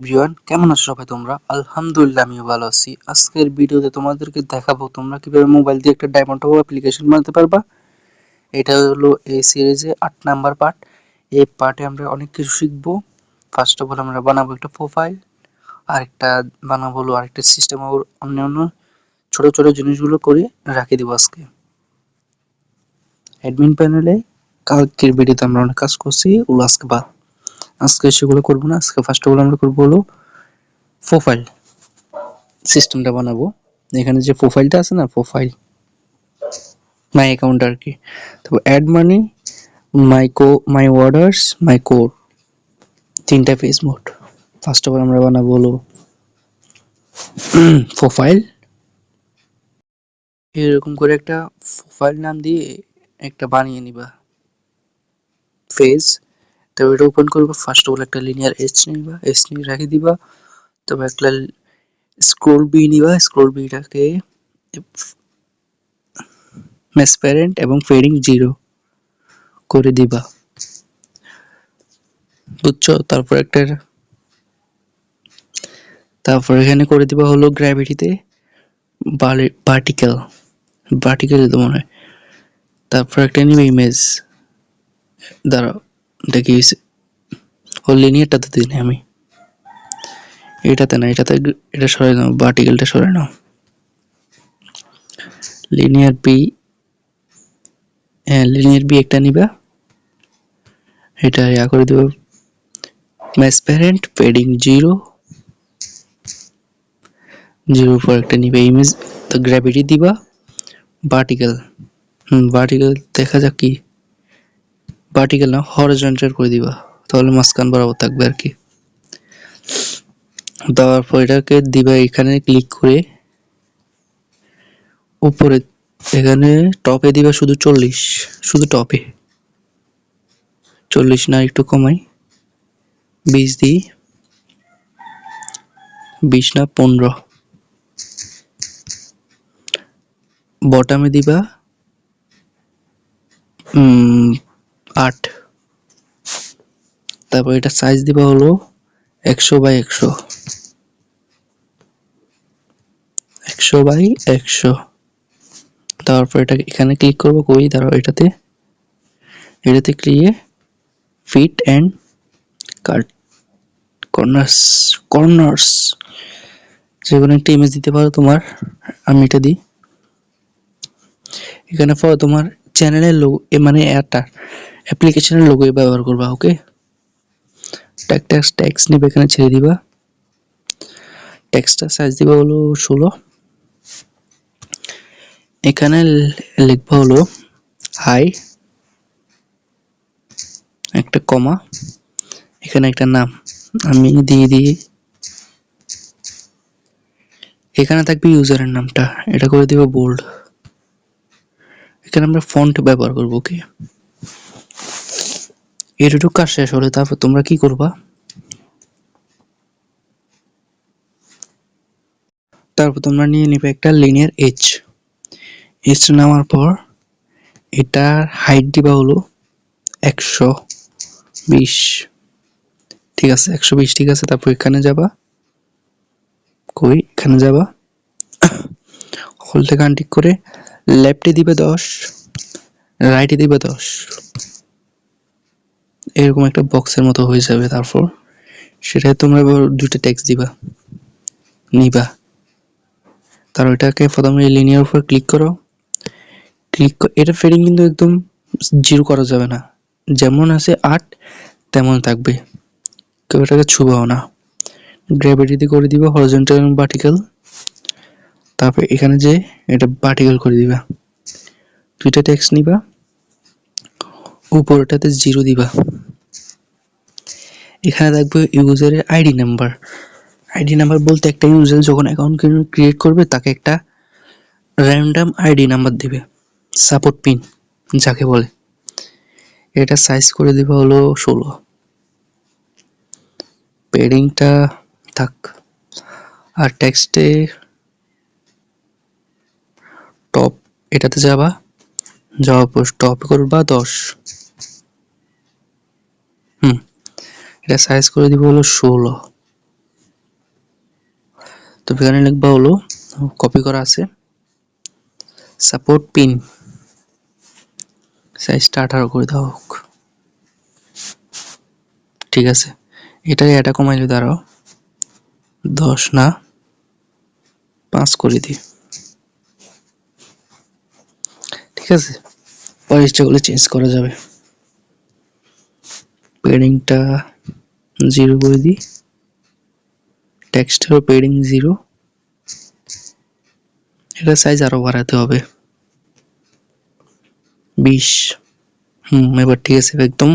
Everyone, কেমন আছো সবাই তোমরা? আলহামদুলিল্লাহ, আমিও ভালো আছি। আজকের ভিডিওতে তোমাদেরকে দেখাবো তোমরা কিভাবে মোবাইল দিয়ে একটা ডায়মন্ড টপ অ্যাপ্লিকেশন বানাতে পারবা। এটা হলো এই সিরিজে 8 নাম্বার পার্ট। এই পার্টে আমরা অনেক কিছু শিখবো। ফার্স্ট অফ অল আমরা বানাবো একটা প্রোফাইল, আরেকটা বানাবো হলো আরেকটা সিস্টেম, আর অন্যান্য ছোট ছোট জিনিসগুলো করে রাখি দেবো আজকে। অ্যাডমিন প্যানেলে কালকের ভিডিওতে আমরা অনেক কাজ করছি, ওগুলো আজকে সেগুলো করবো না। আজকে ফার্স্ট অফ অল আমরা করবো হলো প্রোফাইল সিস্টেমটা বানাবো। এখানে যে প্রোফাইলটা আছে না, প্রোফাইল মাই অ্যাকাউন্ট আর কি। তো অ্যাড মানি, মাই অর্ডারস, মাই কোড, তিনটা page mode. First of all আমরা বানাবো হলো প্রোফাইল। এরকম করে একটা প্রোফাইল নাম দিয়ে একটা বানিয়ে নিবা পেজ। তো এটা ওপেন করবো। ফার্স্ট অফ অল একটা লিনিয়ার এজ নিবা, এজ নিয়ে রেখে দিবা। তবে একটা স্ক্রোল বি নিবা, স্ক্রোল বিটাকে ট্রান্সপারেন্ট এবং ফেডিং 0 করে দিবা, বুঝছো? তারপর এখানে করে দিবা হলো গ্র্যাভিটিতে ভার্টিক্যাল, ভার্টিক্যাল তো মনে হয়। তারপর একটা নিবে ইমেজ, দাঁড়াও দেখি ও লিনিয়ারটাতে দিই না আমি, এটাতে না, এটা সরাই নাও, ভার্টিক্যালটা সরাই নাও। লিনিয়ার বি, হ্যাঁ লিনিয়ার বি একটা নিবা, এটা করে দিব ট্রান্সপারেন্ট পেডিং 0 পর একটা নিবে ইমেজ, তো গ্র্যাভিটি দিবা ভার্টিক্যাল। ভার্টিক্যাল দেখা যাক কি, ভার্টিক্যাল না হরিজন্টাল করে দিবা, তাহলে মাঝখান বরাবর থাকবে আর কি। দেওয়ার পর এটাকে দিবা এখানে ক্লিক করে উপরে, এখানে টপে দিবা শুধু 40, শুধু টপে 40 না, একটু কমাই 20 দিই, 20 না 15। বটামে দিবা 8। তারপর এটা সাইজ দিবা হলো 100 বাই 100, 100 বাই 100। তারপর এটা এখানে ক্লিক করবো, কই দাঁড়াও, এটাতে ক্লিয়ে ফিট অ্যান্ড কাট কর্নার্স যেকোনো একটা ইমেজ দিতে পারো তোমার, আমি এটা দিই। এখানে পর তোমার চ্যানেলের লোগো, মানে একটা অ্যাপ্লিকেশনের লোগো ব্যবহার করবা। ওকে, টেক্সট নিবে, এখানে ছেড়ে দিবা। টেক্সটটা সাইজ দিবা হলো 16। এখানে লিখবা হলো হাই, একটা কমা, এখানে একটা নাম আমি দিয়ে দিই, এখানে থাকবে ইউজারের নামটা, এটা করে দিব বোল্ড। এখানে আমরা ফন্ট ব্যবহার করব। ওকে, এটুকু কাজ শেষ হলে তারপর তোমরা কি করবা, তারপর তোমরা নিয়ে নিবে একটা লিনিয়ার এজ নেওয়ার পর এটার হাইট দিবা হলো 120, ঠিক আছে 120, ঠিক আছে। তারপর এখানে যাবা, কই এখানে যাবা, হলতে কান ঠিক করে লেফটে দিবে 10, রাইটে দিবে 10, এরকম একটা বক্সের মতো হয়ে যাবে। তারপর সেটাই তোমরা দুটো টেক্সট নিবা। তার ওইটাকে প্রথমে লিনিয়ার উপর ক্লিক করো, এটা ফেডিং কিন্তু একদম 0 করা যাবে না, যেমন আছে 8 তেমন থাকবে, কেউ এটাকে ছুবাও না। গ্র্যাভিটিতে করে দিবা হরিজন্টাল এবং ভার্টিক্যাল। তারপর এখানে যে এটা ভার্টিক্যাল করে দিবা, দুইটা টেক্সট নিবা, উপরটাতে 0 দিবা। এখানে থাকবে ইউজারের আইডি নাম্বার বলতে একটা ইউজার যখন অ্যাকাউন্ট ক্রিয়েট করবে তাকে একটা র্যান্ডম আইডি নাম্বার দিবে, সাপোর্ট পিন যাকে বলে। এটা সাইজ করে দিবা হলো 16, পেডিংটা থাক। আর টেক্সটে টপ, এটাতে যাওয়ার পর টপ করবা 10, এটা সাইজ করে দিব হলো 16। তো এখানে লিখবা হলো কপি করা আছে সাপোর্ট পিন, সাইজটা 18 করে দাও হোক। ঠিক আছে, এটা কমাইলে দাঁড়াও 10 না 5 করে দিই। ঠিক আছে, পরে ইচ্ছাগুলো চেঞ্জ করা যাবে। পেডিংটা 0 করে দিই, টেক্সটেরও পেডিং 0, এটা সাইজ আরো বাড়াতে হবে 20। এবার ঠিক আছে, একদম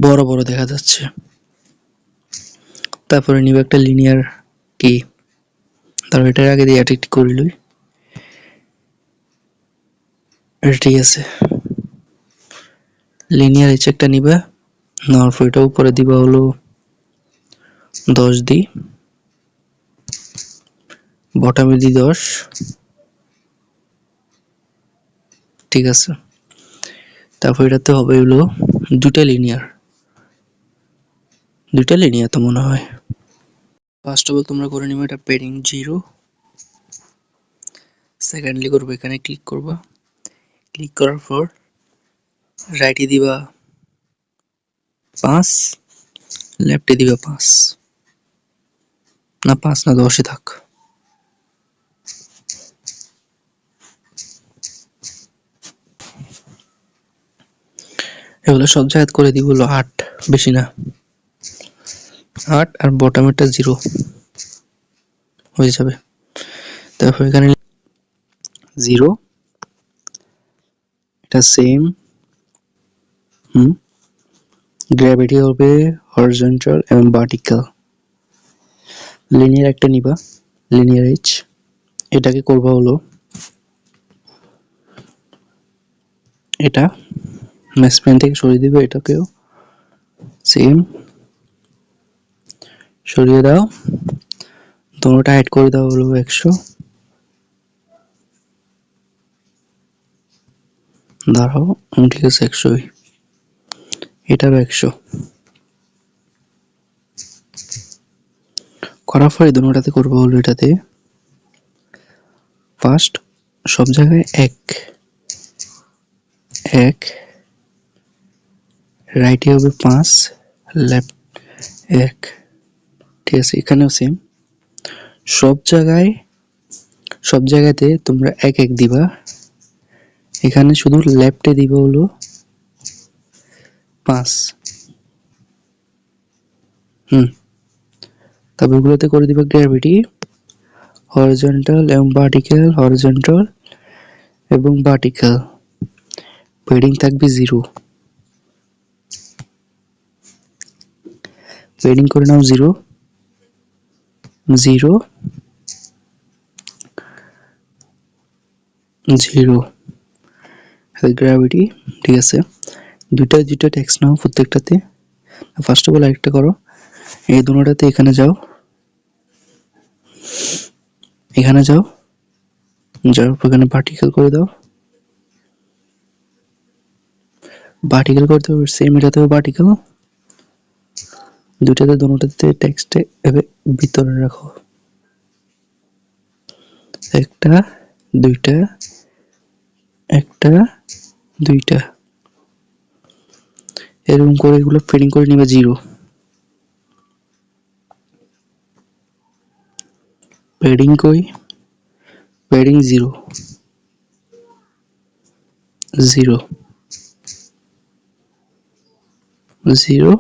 বড় বড় দেখা যাচ্ছে। তারপরে নিব একটা লিনিয়ার কি, তারপর এটার আগে দিয়ে এডিট করে লই। ঠিক আছে, লিনিয়ার এইচ একটা নিবা, নেওয়ার পর এটা উপরে দিবা হলো 10 দিই, বটমে দিই 10। ঠিক আছে, তারপর এটাতে হবে হলো দুটা লিনিয়ার তো মনে হয়। ফার্স্ট অফ অল তোমরা করে নিবে এটা পেডিং 0। সেকেন্ডলি করবো এখানে ক্লিক করবা, ক্লিক করার পর রাইটে দিবা 5, লেফটে দিবা 5 না 5 না 10 থাক। এগুলো সব জায়গায় করে দিব হলো 8, বেশি না 8, আর বটমেরটা 0 হয়ে যাবে। তারপর এখানে 0, এটা সেম। গ্র্যাভিটি হবে হরিজন্টাল এবং ভার্টিক্যাল। লিনিয়ার একটা নিবা, লিনিয়ার এইচ, এটাকে করবা হলো এটা ম্যাসপ্যান থেকে সরিয়ে দিবে, এটাকেও সেম সরিয়ে দাও, দুটোটা অ্যাড করে দাও হলো 100। দাঁড়াও, ঠিক আছে 100, এটারও 100 করার পরে দুটোটাতে করবো হলো এটাতে ফার্স্ট সব জায়গায় 1, রাইটে হবে 5, লেফট 1। ঠিক আছে, এখানেও সেম, সব জায়গাতে তোমরা 1 দিবা। এখানে শুধু লেফটে দিবা হলো 5। তারপর এগুলোতে করে দিবা গ্র্যাভিটি হরিজন্টাল এবং ভার্টিক্যাল, হরিজন্টাল এবং ভার্টিক্যাল। পেডিং থাকবে 0, পেডিং করে নাও 0 0 0, গ্র্যাভিটি। ঠিক আছে, দুইটা টেক্সট নাও প্রত্যেকটাতে। ফার্স্ট অফ অল আরেকটা করো, এই দুটোটাতে এখানে যাও, যাওয়ার পর এখানে ভার্টিক্যাল করে দাও, ভার্টিক্যাল করতে হবে সেম, এটাতেও ভার্টিক্যাল। দুটোটাতে টেক্সটে এভাবে ভিতরে রাখো, একটা দুইটা এরকম করে এগুলো ফিডিং করে নিবে 0। পেডিং কই, পেডিং 0 0 0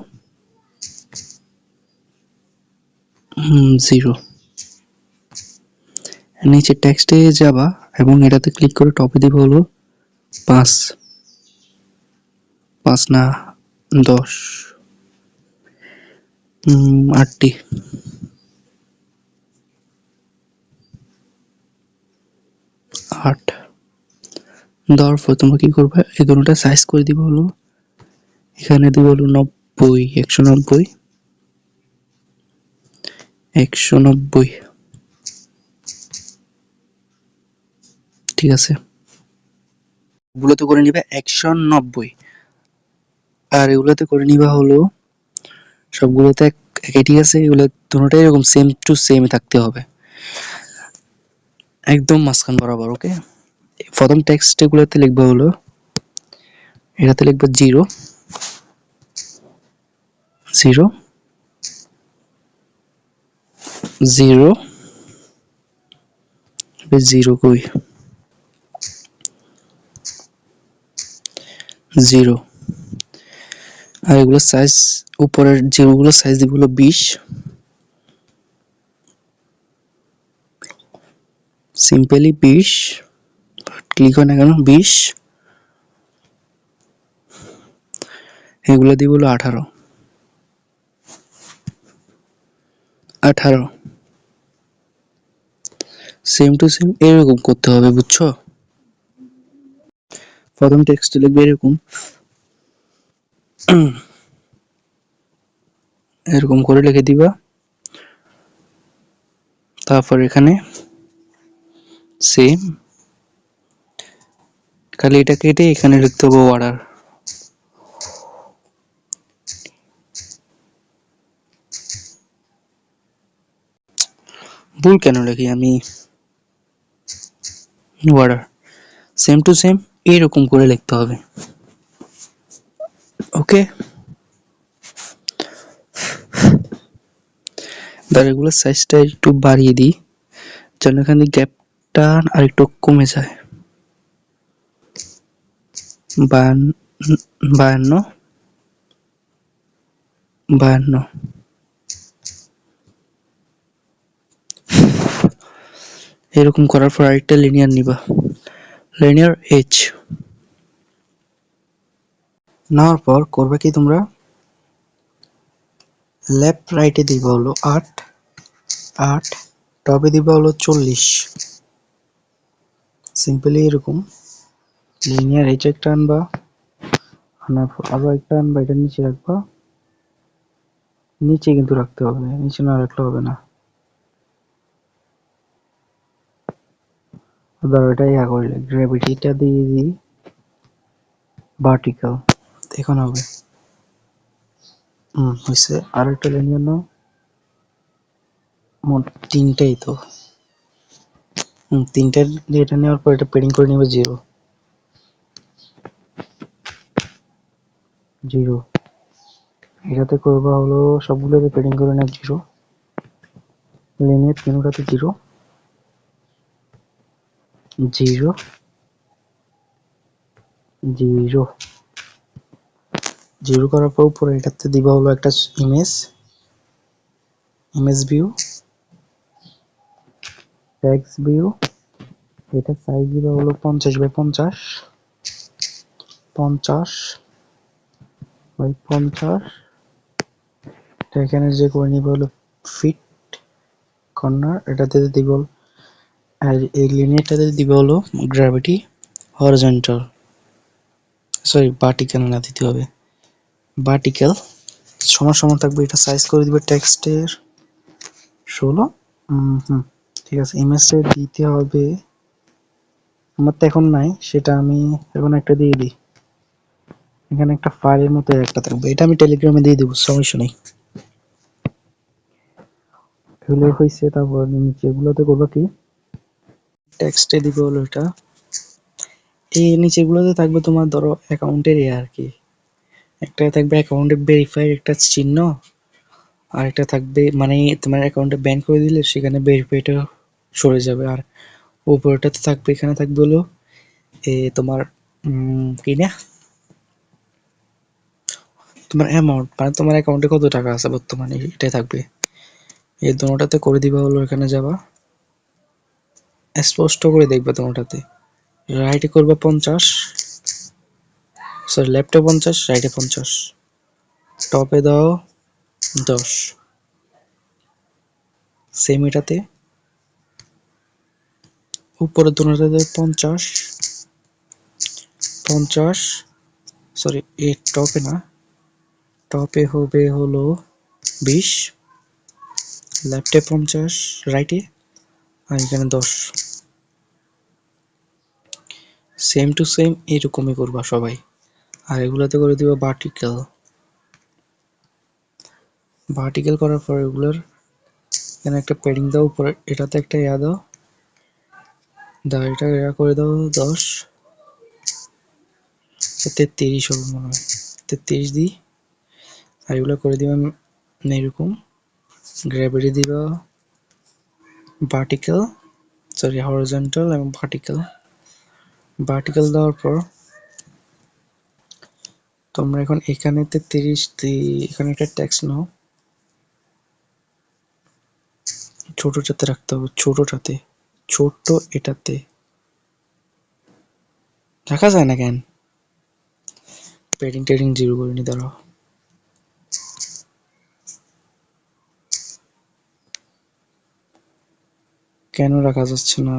0। নিচে টেক্সটে যাবা এবং এটাতে ক্লিক করে টপে দিব হলো 5 না 10, 8টি। দেওয়ার পর তোমরা কি করবে, এই দুটোটা সাইজ করে দিব হলো, এখানে দিব হলো 90, 190। ঠিক আছে, এগুলোতে করে নিবে 190, আর এগুলোতে করে নিবা হলো সবগুলোতে একই। ঠিক আছে, এগুলো দুটোটাই এরকম সেম টু সেম থাকতে হবে। একদম মাঝখান বরাবর। ওকে, প্রথম টেক্সট এগুলোতে লিখবা হলো, এটাতে লিখবা 0 0 0 0 কই 0। আর এগুলো সাইজ, উপরের যেগুলো সাইজ এগুলো 20, সিম্পলি 20, ক্লিক হয় না কেন 20, এগুলো দিব হলো 18 18। সেম টু সেম এরকম করতে হবে, বুঝছো? প্রথম টেক্সট লিখবে এরকম, এরকম করে লিখে দিবা। তারপর এখানে সেম, খালি এটা কেটে এখানে লিখতে হবে অর্ডার। ভুল কেন লিখি আমি, অর্ডার। সেম টু সেম এইরকম করে লিখতে হবে। ওকে, এগুলোর সাইজটা একটু বাড়িয়ে দিই যেন এখানে গ্যাপটা আর একটু কমে যায়। 52 52। এরকম করার পর আরেকটা লিনিয়ার নিবা, লিনিয়ার এইচ নেওয়ার পর করবে কি তোমরা, লেফট রাইটে দিবা হলো 8 8, টপে দিবা হলো 40। সিম্পলি এরকম লিনিয়ার এইচ একটা আনবা, আনার পর আরো একটা আনবা, এটা নিচে রাখবা, নিচে কিন্তু রাখতে হবে, নিচে না রাখলে হবে না। ধরো এটা ইয়া করলে গ্র্যাভিটিটা দিয়ে দিই ভার্টিক্যাল, এখন হবে। হয়েছে। আর একটা লিনিয়ার নাও, মোট তিনটাই তো। তিনটার এটা নেওয়ার পর এটা পেডিং করে নেবে 0 0। এটাতে করবা হলো সবগুলোতে পেডিং করে নেব 0, লিনিয়ার তিনটাতে 0 0 0 0 করার পর উপরে এটাতে দিবা হলো একটা image, image view, text view. এটা সাইজ দিবা হলো 50 বাই 50 50 বাই 50। এখানে যে করে নিবা হলো ফিট কর্নার, এটাতে দিব, আর এই লিনিয়ারটাতে দিব হলো গ্র্যাভিটি হরিজন্টাল, সরি ভার্টিক্যাল না দিতে হবে, ভার্টিক্যাল সমান সমান থাকবে। এটা সাইজ করে দিবে টেক্সটের 16। ঠিক আছে, ইমেজটা দিতে হবে, আমার তো এখন নাই, সেটা আমি এখন একটা দিয়ে দিই। এখানে একটা ফাইলের মতো একটা থাকবে, এটা আমি টেলিগ্রামে দিয়ে দেবো, সমস্যা নেই। এগুলো হয়েছে, তারপর নিচে এগুলোতে করবো কি, টেক্সটে দিবে হলো এটা, এই নিচেগুলোতে থাকবে তোমার ধরো অ্যাকাউন্টের আর কি, একটা থাকবে অ্যাকাউন্টে ভেরিফাইড একটা চিহ্ন, আর একটা থাকবে মানে তোমার অ্যাকাউন্টে ব্যান করে দিলে সেখানে ভেরিফাইটা সরে যাবে। আর উপরটাতে থাকবে, এখানে থাকবে হলো তোমার কি না, তোমার অ্যামাউন্ট, মানে তোমার অ্যাকাউন্টে কত টাকা আছে বর্তমানে এটাই থাকবে। এই দুটোটাতে করে দিবা হলো, এখানে যাবা স্পষ্ট করে দেখবে তোমারটাতে, রাইটে করবে 50, সরি লেফটে 50 রাইটে 50, টপে দাও 10, সেম এটাতে উপরে দুটোটাতে 50 50, সরি এই টপে না, টপে হবে হলো 20, লেফটে 50 রাইটে, আর এখানে 10। সেম টু সেম এরকমই করবা সবাই। আর এগুলাতে করে দিবা ভার্টিক্যাল, ভার্টিক্যাল করার পর এগুলোর এখানে একটা প্যাডিং দাও, উপরে এটাতে একটা ইয়া দাও, এটা করে দাও 10, 33 হবে মনে হয়, 33 দিই। আর এগুলো করে দিবেন এরকম। গ্র্যাভিটি দিবা ভার্টিক্যাল, সরি হরিজন্টাল এবং ভার্টিক্যাল। ভার্টিক্যাল দেওয়ার পর তোমরা এখন এখানে 33 এখানে একটা টেক্সট নাও, ছোটটাতে রাখতে হবে, ছোটটাতে, ছোট্ট এটাতে রাখা যায় না কেন? প্যাডিং ট্যাডিং জিরো করে নি, দাঁড়াও। কেন রাখা যাচ্ছে না?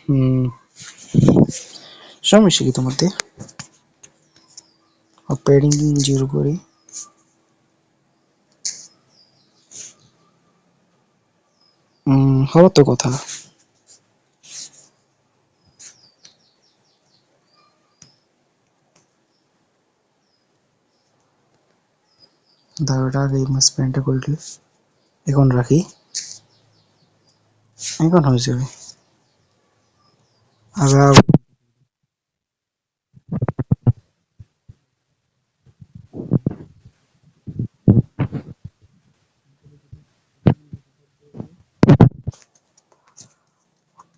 হুম, সমস্যা কি তোমাদের? প্যাডিং জিরো করি। হওয়ার তো কথা। দাঁড়াটা আগে মাস প্যান্টটা করলে এখন রাখি, এখন হয়ে যাবে। আবার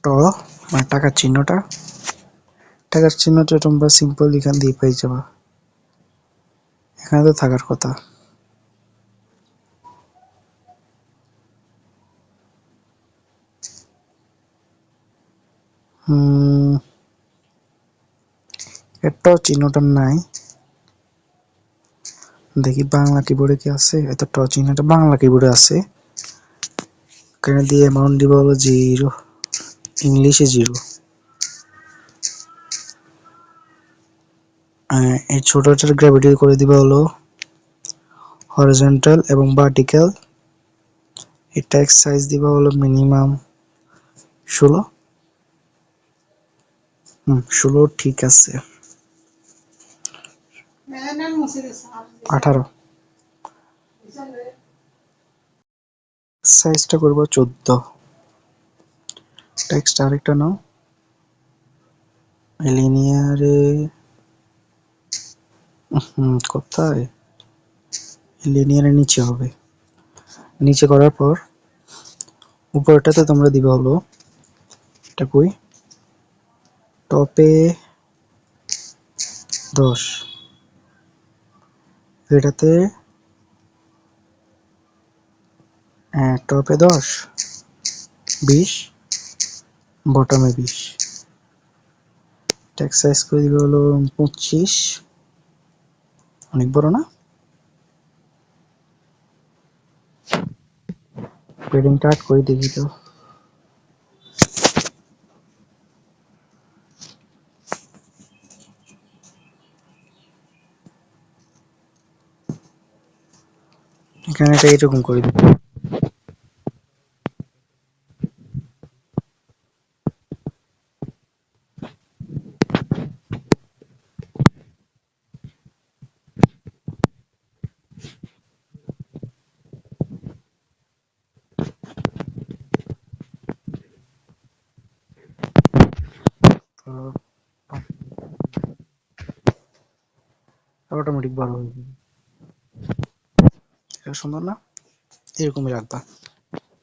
ট মানে টাকার চিহ্নটা, টাকার চিহ্নটা তোমরা সিম্পল এখান দিয়ে পেয়ে যাবা, এখানে তো থাকার কথা। এটাও চিহ্নটা নাই, দেখি বাংলা কিবোর্ডে কি আছে। এটা ট চিহ্নটা বাংলা কিবোর্ডে আছে। এখানে দিয়ে অ্যামাউন্ট দিব হলো 0, ইংলিশে 0। এই ছোটটার গ্র্যাভিটি করে দিবা হলো হরিজন্টাল এবং ভার্টিক্যাল। এই টেক্সট সাইজ দিবা হলো মিনিমাম 16। 16 ঠিক আছে। 18 সাইজটা করবো 14। টেক্সট আরেকটা নাও, লিনিয়ারে কোথায়, লিনিয়ারের নিচে হবে। নিচে করার পর উপরটাতে তোমরা দিবে হলো, এটা কই, টপে 10, এটাতে টপে 10, 20, বটমে 20। টেক্সট সাইজ করে দিবে হলো 25, অনেক বড় না? প্যাডিং কাট করে দেখি তো। এখানে এটা এরকম করে দিই। অটোমেটিক বড় হয়ে যাবে। এটা সুন্দর না? এরকমই রাখবা।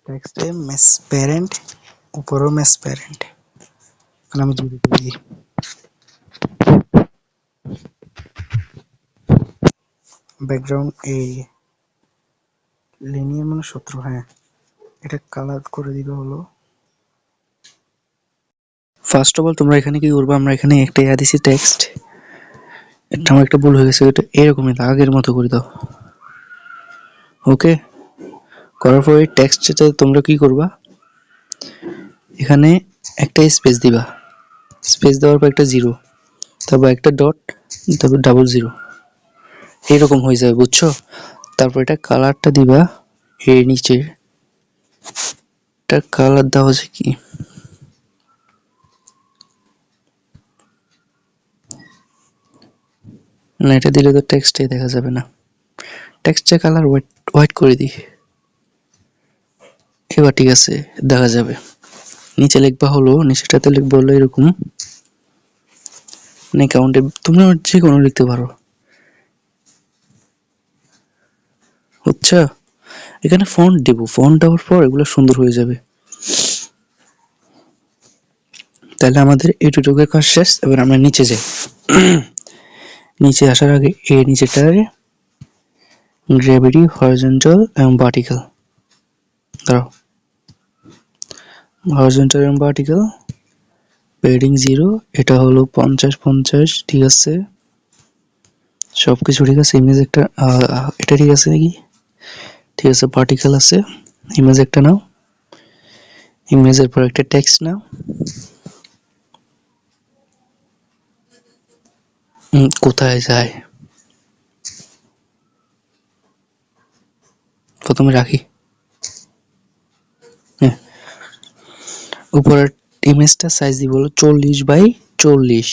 টেক্সটে মেস প্যারেন্ট, উপরেও মেস প্যারেন্ট। এখন আমি যদি দিই ব্যাকগ্রাউন্ড এই লিনিয়ার মানে 17, হ্যাঁ এটা কালার করে দিবে হলো। ফার্স্ট অফ অল তোমরা এখানে কি করবে, আমরা এখানে একটা দিছি টেক্সট, এটা আমার একটা ভুল হয়ে গেছে, এটা এরকমই আগের মতো করে দাও। ওকে, করার পর এই টেক্সটটা তোমরা কি করবা, এখানে একটা স্পেস দিবা, স্পেস দেওয়ার পর একটা 0, তারপর একটা ডট, তারপর ডাবল 0, এরকম হয়ে যাবে, বুঝছো? তারপর এটা কালারটা দিবা, এর নিচে এটা কালার দেওয়া আছে কি, না এটা দিলে তো টেক্সটে দেখা যাবে না, টেক্সটের কালার হোয়াইট করে দিই। এবার ঠিক আছে, দেখা যাবে। নিচে লিখবা হলো, নিচেটাতে লিখবা হলো এরকম, অ্যাকাউন্টে তোমরা যে কোনো লিখতে পারো, বুঝছো? এখানে ফন্ট দিব, ফন্ট দেওয়ার পর এগুলো সুন্দর হয়ে যাবে। তাহলে আমাদের এটুকুর কাজ শেষ। এবার আমরা নিচে যাই। নিচে আসার আগে এই নিচেটারে গ্র্যাভিটি হরিজন্টাল এবং ভার্টিক্যাল, দাঁড়াও, হরিজন্টাল এবং ভার্টিক্যাল পেডিং 0, এটা হলো 50-50, ঠিক আছে, সবকিছু ঠিক আছে। ইমেজ একটা এটা ঠিক আছে নাকি? ঠিক আছে, ভার্টিক্যাল আছে, ইমেজ একটা নাও, ইমেজের পর একটা টেক্সট নাও, কোথায় যায় প্রথমে রাখি, হ্যাঁ, উপরের ইমেজটা সাইজ দিব হলো 40x40,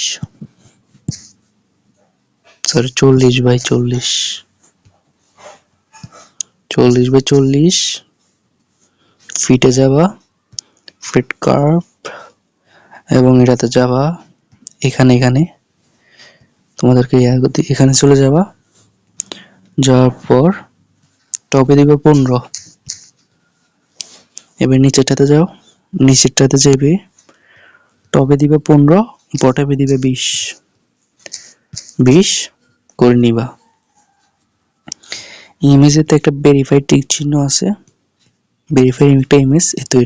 সরি 40x40, 40x40, ফিটে যাবা, ফিট কার্ভ, এবং এটাতে যাবা এখানে, এখানে তোমাদেরকে এখানে চলে যাবা, যাওয়ার পর টপে দিবে 15, এবার নিচেরটাতে যাও, নিচেরটাতে যাবে, টপে দিবে 15, বটমে দিবে 20 করে নিবা। ইমেজেতে একটা ভেরিফাইড টিক চিহ্ন আছে, ভেরিফাইড একটা ইমেজ, তো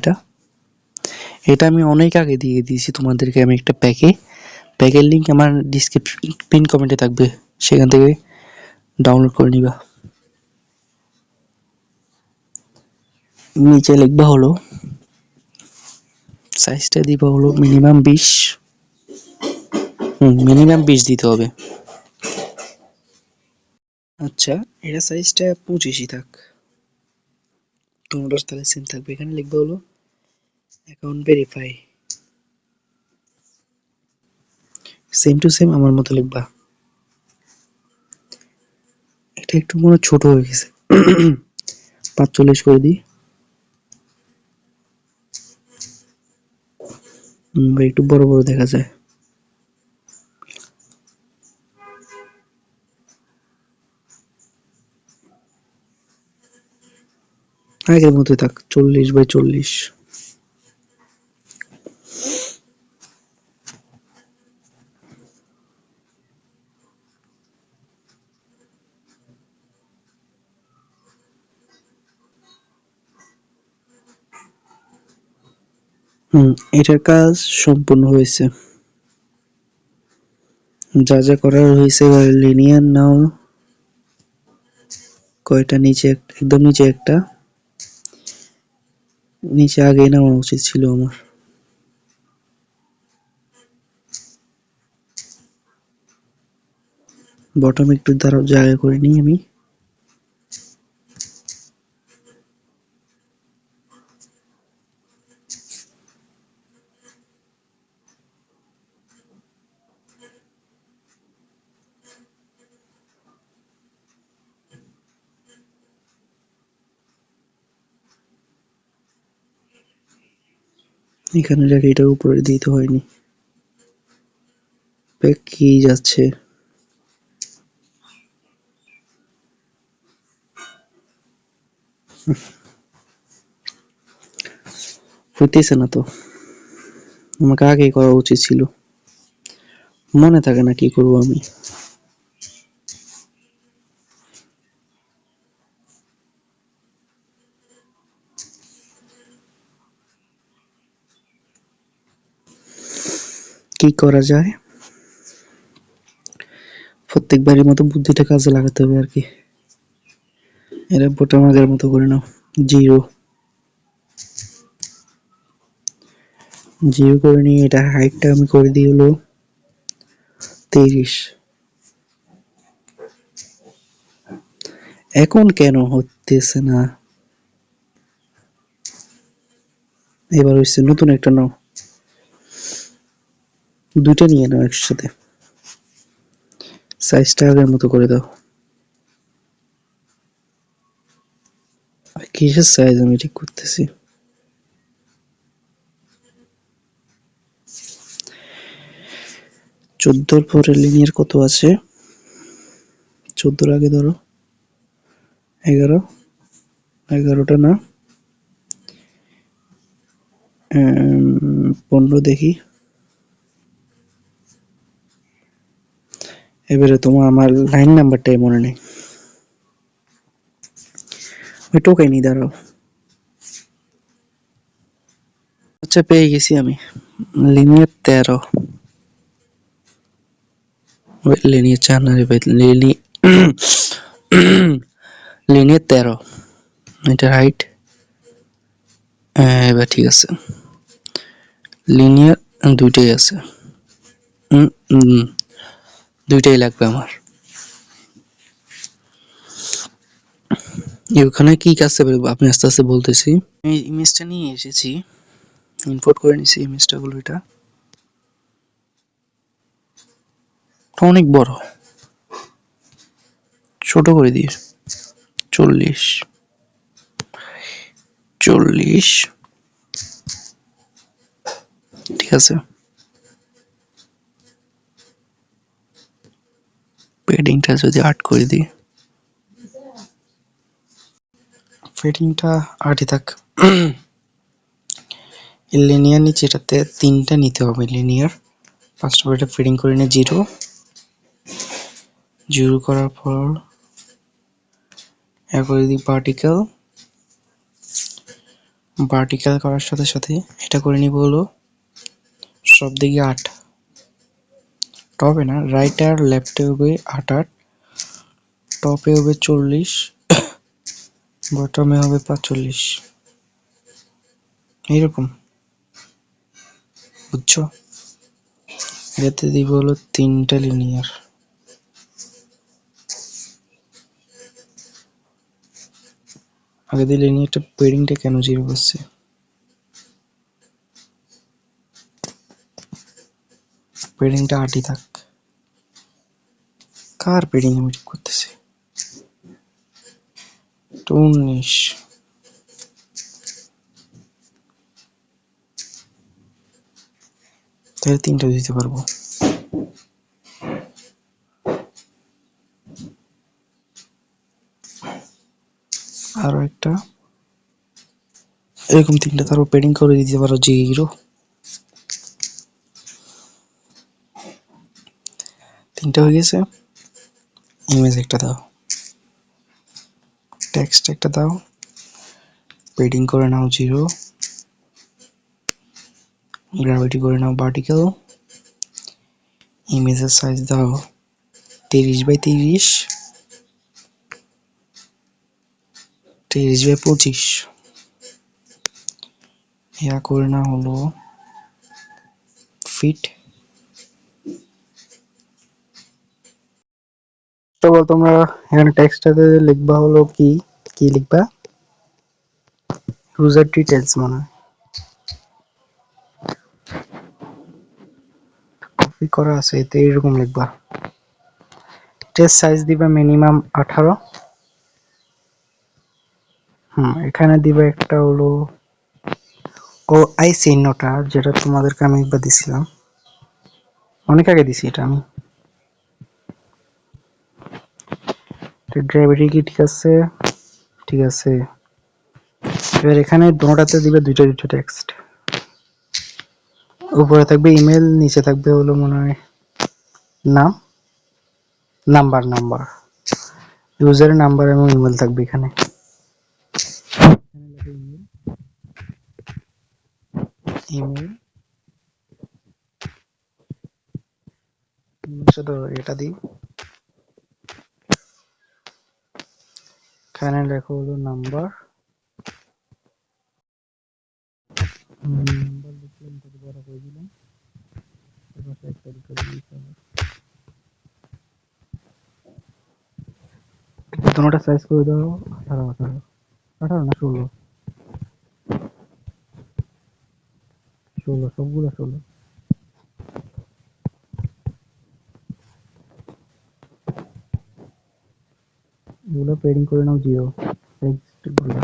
এটা আমি অনেক আগে দিয়ে দিয়েছি তোমাদেরকে। আমি একটা প্যাকের লিঙ্ক আমার ডিসক্রিপশন পিন কমেন্টে থাকবে, সেখান থেকে ডাউনলোড করে নিবা। নিচে লিখবা হলো, সাইজটা দিবা হলো মিনিমাম 20, মিনিমাম 20 দিতে হবে। আচ্ছা, এটা সাইজটা 25ই থাক, তোমাদের তাহলে সেম থাকবে। এখানে লিখবা হলো account verify, same to same আমার মতো লিখবা। এটা একটু মনে হয় ছোট হয়ে গেছে, 45 করে দিই, বা একটু বড় বড় দেখা যায়। আগের মতোই থাক, 40x40। এটার কাজ সম্পূর্ণ হয়েছে। যা যা করার হয়েছে, এবার লিনিয়ার নাও কয়টা, নিচে একদম নিচে একটা, নিচে আগে নেওয়া উচিত ছিল আমার। বটম একটু দাঁড়াও, জায়গা করে নিই আমি। এখানে রেখে এটা উপরে দিতে হয়নি, কি যাচ্ছে, হইতেছে না তো, আমাকে আগেই করা উচিত ছিল। মনে থাকে না কি করবো আমি। কি করা যায়, প্রত্যেকবারের মতো বুদ্ধিটা কাজে লাগাতে হবে আর কি। এরা বটম আগের মতো করে নাও, 0 করে নিয়ে এটা হাইটটা আমি করে দিই হলো 30। এখন কেন হতেছে না, এবার হচ্ছে নতুন একটা নাও, দুইটা নিয়ে নাও একসাথে, সাইজটা আগের মতো করে দাও। কিসের সাইজ আমি ঠিক করতেছি, 14 পরে লিনিয়ার কত আছে? 14 আগে ধরো 11, 11টা না 15 দেখি। এবারে তোমার আমার লাইন নাম্বারটাই মনে নেই, ওই টোকাই নি, দাঁড়াও। আচ্ছা পেয়ে গেছি আমি, লিনিয়ার 13, লিনিয়ার 4 না রে ভাই, লিনিয়ার 13, এটা রাইট। এবার ঠিক আছে, লিনিয়ার দুইটাই আছে, দুইটাই লাগবে আমার। ওখানে কি কাজ আপনি আস্তে আস্তে বলতেছি। এই ইমেজটা নিয়ে এসেছি, ইম্পোর্ট করে নিছি ইমেজটা গুলো। এটা অনেক বড়, ছোট করে দিই 40, 40, ঠিক আছে। পেডিংটা যদি 8 করে দিই, পেডিংটা 8ই থাক। লিনিয়ার নিচে এটাতে 3টা নিতে হবে লিনিয়ার। ফার্স্ট অফ এটা ফিডিং করে নিয়ে 0, 0 করার পর করে দিই ভার্টিক্যাল, ভার্টিক্যাল করার সাথে সাথে এটা করে নিব হলো সব দিকে 8, টপে না রাইট আর লেফটে হবে 8 8, টপে হবে 40, বটমে হবে 45, এইরকম, বুঝছো? এটাতে দিব হলো 3টা লিনিয়ার। আগে দিয়ে লিনিয়ারটা পেডিংটা কেন 0 করছে? পেডিংটা 8ই থাক। কার পেডিং আমি ঠিক করতেছি? 19, তাহলে 3টা দিতে পারবো। আরো একটা এরকম 3টা, তারপর পেডিং করে দিতে পারো 0। 3টা হয়ে গেছে। ইমেজ একটা দাও, টেক্সট একটা দাও, পেডিং করে নাও 0, গ্র্যাভিটি করে নাও ভার্টিক্যাল, ইমেজের সাইজ দাও 30x30, 30x25, ইয়া করে না হলো ফিট। তো তোমরা এখানে টেক্সটটাতে লিখবা হলো কি কি লিখবা, ইউজার ডিটেইলস মানে কপি করা আছে, এতে এরকম লিখবা। টেক্সট সাইজ দিবা মিনিমাম 18, এখানে দিবা একটা হলো ও আই চিহ্নটা, যেটা তোমাদেরকে আমি একবার দিছিলাম, অনেক আগে দিছি এটা আমি। গ্র্যাভিটি কি ঠিক আছে? ঠিক আছে। এবার এখানে দুটোটাতে দিবে দুইটা দুইটা টেক্সট, উপরে থাকবে ইমেল, নিচে থাকবে হলো মনে হয় নাম, নাম্বার ইউজারের নাম্বার এবং ইমেল থাকবে এখানে। ইমেল শুধু এটা দিই, এখানে লেখো হলো নাম্বার, নাম্বার লিখলাম, কত বড় করে দিলাম, এবার একটা দুটো দিতে হবে। দুটোটা সাইজ করে দাও 18 18, 18 না 16, 16 সবগুলো 16। এগুলো পেডিং করে নাও 0, টেক্সট গুলো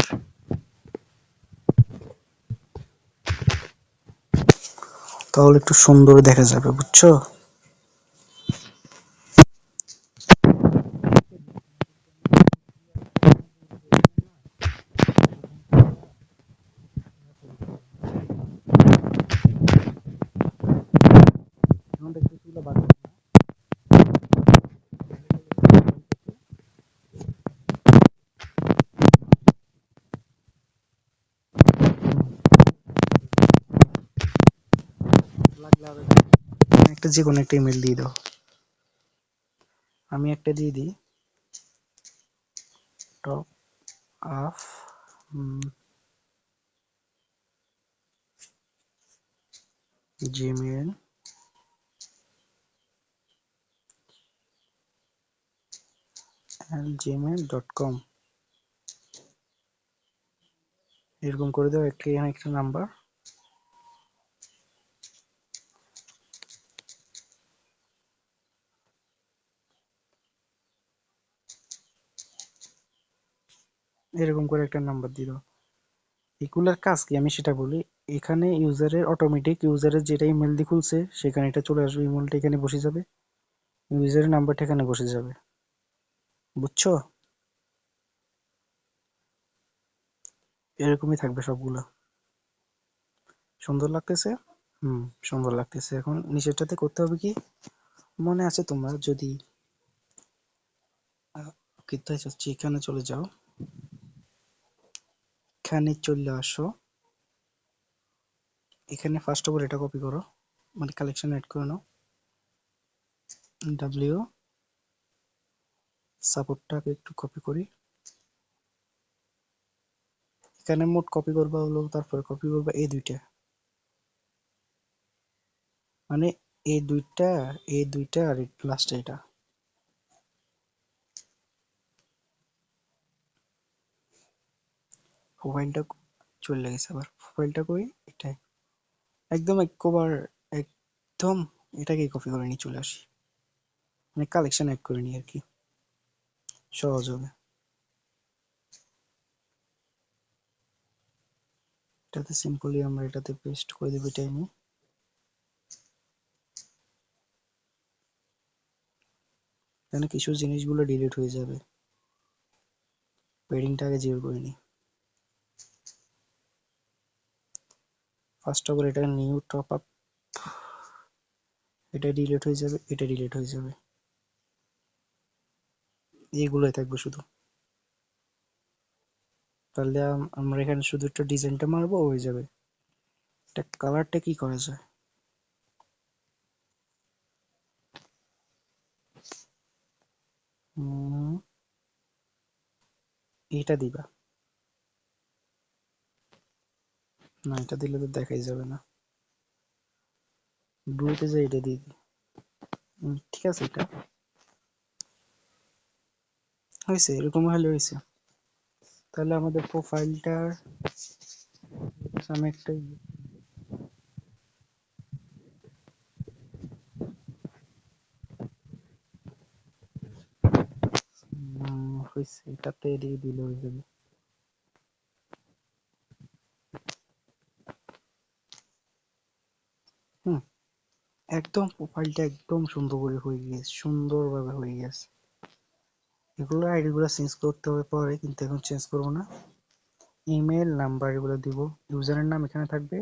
তাহলে একটু সুন্দর দেখা যাবে, বুঝছো? একটা যে কোনো একটা ইমেল দিয়ে দাও। আমি একটা দিয়ে দিই, টপ আপ জিমেল gmail.com এরকম করে দাও। এখানে একটা নাম্বার, এরকম করে একটা নাম্বার দিয়ে দাও। এগুলার কাজ কি আমি সেটা বলি। এখানে ইউজারের অটোমেটিক ইউজারের যেটা ইমেল দিয়ে খুলছে সেখানে এটা চলে আসবে, ইমেলটা এখানে বসে যাবে, ইউজারের নাম্বারটা এখানে বসে যাবে। বুঝছো? এরকমই থাকবে সবগুলো। সুন্দর লাগতেছে? হুম, সুন্দর লাগতেছে। এখন নিচেরটাতে করতে হবে কি, মনে আছে তোমরা যদি কোথায় যাচ্ছি, এখানে চলে যাও, এখানে চলে আসো, এখানে ফার্স্ট অফ অল এটা কপি করো, মানে কালেকশন অ্যাড করে নাও। ডাব্লিউ সাপোর্টটাকে একটু কপি করি, এখানে মোট কপি করবা হলো, তারপরে কপি করবা এই দুইটা, মানে এই দুইটা আর লাস্টে এটা। প্রোফাইলটা চলে গেছে, আবার প্রোফাইলটা কই, এটাই একদম একদম এটাকেই কপি করে নিয়ে চলে আসি, মানে কালেকশন অ্যাড করে নিই আর কি, সহজ হবে। এটাতে সিম্পলি আমরা এটাতে পেস্ট করে দেবো, এটাই নিই। এখানে কিছু জিনিসগুলো ডিলিট হয়ে যাবে, পেডিংটা আগে জিরো করে নিই। ফার্স্ট অফ অল এটা নিউ টপ আপ, এটা ডিলিট হয়ে যাবে, এটা ডিলিট হয়ে যাবে, এইগুলোই থাকবে শুধু। তাহলে আমরা এখানে শুধু একটা ডিজাইনটা মারবো, হয়ে যাবে। এটা কালারটা কি করা যায়, এটা দিবা না, এটা দিলে তো দেখাই যাবে না, ব্লুতে যাই এটা দিয়ে দিই। ঠিক আছে, এটা হয়েছে, এরকম হলে হয়েছে। তাহলে আমাদের প্রোফাইলটার আমি একটা হয়েছে, এটাতে দিয়ে দিলে হয়ে যাবে। হুম, একদম প্রোফাইলটা একদম সুন্দর করে হয়ে গিয়েছে, সুন্দরভাবে হয়ে গেছে। এগুলো আইডি গুলো চেঞ্জ করতে হবে পরে, কিন্তু এখন চেঞ্জ করবো না। ইমেল নাম্বার এগুলো দিব, ইউজারের নাম এখানে থাকবে,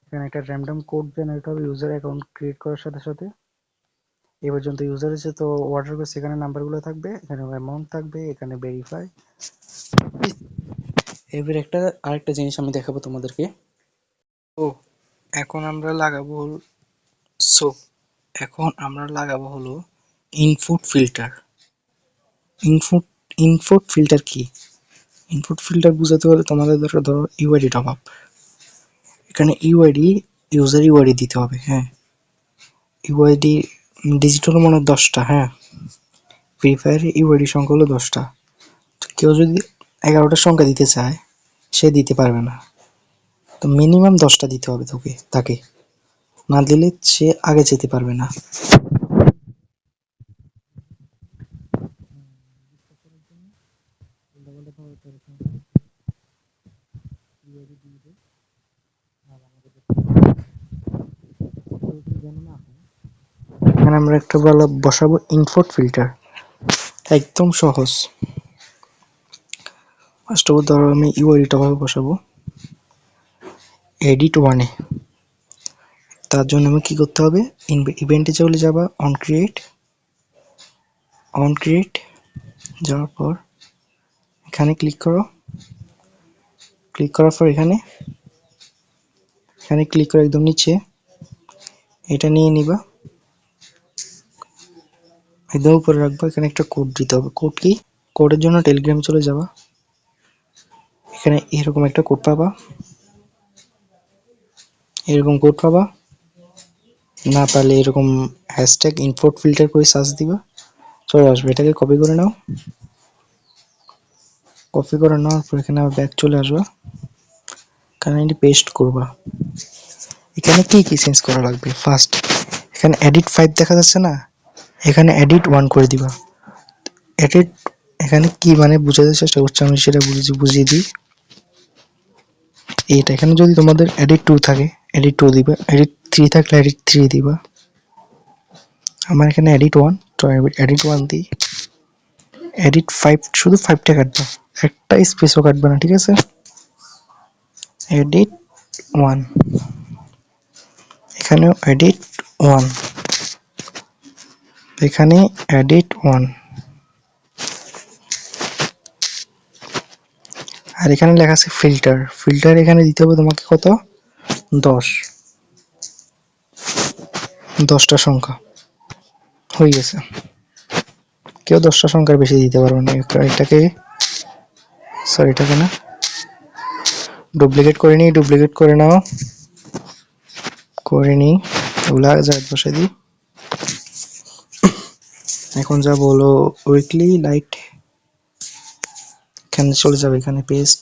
এখানে একটা র্যান্ডম কোড জেনারেট হবে ইউজার অ্যাকাউন্ট ক্রিয়েট করার সাথে সাথে। এই পর্যন্ত ইউজার এসে তো অর্ডার করছে, এখানে নাম্বারগুলো থাকবে, এখানে অ্যামাউন্ট থাকবে, এখানে ভেরিফাই। এবার আরেকটা জিনিস আমি দেখাবো তোমাদেরকে। তো এখন আমরা লাগাবো হলো সো এখন আমরা লাগাবো হলো input filter. Input input filter কি? ইনপুট ফিল্টার বুঝাতে হলে তোমাদের ধরো ইউআইডি টপ আপ, এখানে ইউআইডি ইউজার ইউআইডি দিতে হবে। হ্যাঁ, ইউআইডি ডিজিটাল মনে হয় 10টা। হ্যাঁ, ফ্রি ফায়ারে ইউআইডি সংখ্যা হলো 10টা। কেউ যদি 11টার সংখ্যা দিতে চায় সে দিতে পারবে না, তো মিনিমাম 10টা দিতে হবে তাকে, না দিলে সে আগে যেতে পারবে না। এখানে আমরা একটা বসাবো ইনপুট ফিল্টার, একদম সহজ। ফার্স্ট অফ অল ধরো আমি ইউআইডিটা ভাবে বসাবো এডিট ওয়ানে। তার জন্য আমি কি করতে হবে, ইভেন্টে চলে যাবা, অন ক্রিয়েট যাওয়ার পর এখানে ক্লিক করো, ক্লিক করার পর এখানে ক্লিক করে একদম নিচে এটা নিয়ে নিবা, একদম উপরে রাখবো, এখানে একটা কোড দিতে হবে। কোড কি? কোডের জন্য টেলিগ্রামে চলে যাবা, এখানে এরকম একটা কোড পাবা, এরকম কোড পাবা, না পারলে এরকম হ্যাশট্যাগ ইম্পোর্ট ফিল্টার করে সার্চ দিবা, চলে আসবে। এটাকে কপি করে নাও, কপি করে নেওয়ার পর এখানে আবার ব্যাক চলে আসবা, এখানে এটি পেস্ট করবা। এখানে কি কি চেঞ্জ করা লাগবে? ফার্স্ট এখানে এডিট 5 দেখা যাচ্ছে না, এখানে এডিট 1 করে দিবা। এডিট এখানে কি মানে বুঝাতে চেষ্টা করছি আমি, সেটা বুঝিয়ে দিই। এইটা এখানে যদি তোমাদের এডিট 2 থাকে, এডিট 2 দিবা, এডিট 3 থাকলে এডিট 3 দিবা। আমার এখানে এডিট 1, তো এডিট 1 দিই। এডিট 5, শুধু 5টা কাটবা, একটা স্পেসও কাটবা না, ঠিক আছে? এডিট 1, এখানেও এডিট 1, এখানে এডিট 1, আর এখানে লেখা আছে ফিল্টার। ফিল্টার এখানে দিতে হবে তোমাকে কত? 10, 10টা সংখ্যা হয়ে গেছে। কেউ 10টা সংখ্যার বেশি দিতে পারবে না। এটাকে সরি, এটাকে না, ডুপ্লিকেট করে নিই, ডুপ্লিকেট করে নাও, করে নিই, ওগুলা যা বসে দিই। এখন যা বলো উইকলি লাইট, এখানে চলে যাবে, এখানে পেস্ট,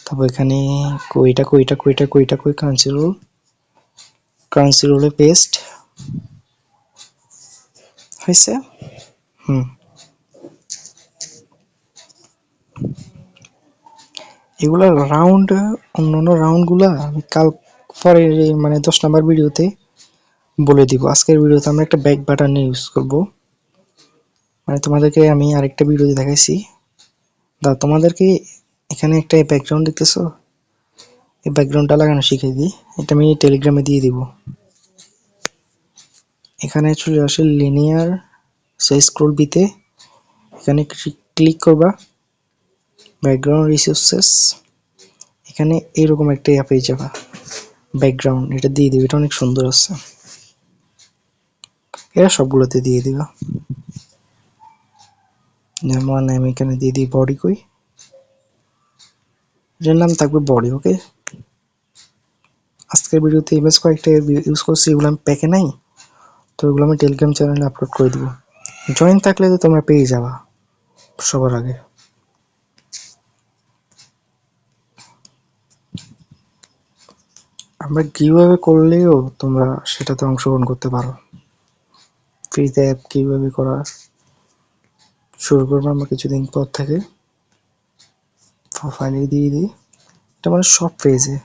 তারপর এখানে কইটা কইটা কইটা কইটা কই কারেন্সি রুল, কারেন্সি রুলে পেস্ট হয়েছে। এগুলা রাউন্ড, অন্যান্য রাউন্ড গুলা আমি কাল পরে মানে 10 নাম্বার ভিডিওতে বলে দিব। আজকের ভিডিওতে আমরা একটা ব্যাক বাটন ইউজ করব, মানে তোমাদেরকে আমি আরেকটা ভিডিওতে দেখাইছি। তোমাদেরকে এখানে একটা ব্যাকগ্রাউন্ড দেখতেছো, এই ব্যাকগ্রাউন্ডটা লাগানো শিখিয়ে দিই, এটা আমি টেলিগ্রামে দিয়ে দিব। এখানে চলে আসে লিনিয়ার স্ক্রল বিতে, এখানে ক্লিক করবা, ব্যাকগ্রাউন্ড রিসোর্সেস, এখানে এরকম একটা পেয়ে যাবা ব্যাকগ্রাউন্ড, এটা দিয়ে দিবে, এটা অনেক সুন্দর আছে, এরা সবগুলোতে দিয়ে দিবা। যেমন আমি এখানে দিয়ে দিই বডি, কই এর নাম থাকবে বডি। ওকে, আজকের ভিডিওতে ইমেজ কয়েকটা ইউজ করছি, এগুলো আমি প্যাকে নাই, তো এগুলো আমি টেলিগ্রাম চ্যানেলে আপলোড করে দিব। জয়েন থাকলে তো তোমরা পেয়ে যাবা সবার আগে। আমরা কিভাবে করলেও তোমরা সেটাতে অংশগ্রহণ করতে পারো। ফ্রিতে অ্যাপ কিভাবে করা শুরু করবো আমরা কিছুদিন পর থেকে, প্রোফাইলে দিয়ে দিই, এটা মানে সব পেজে,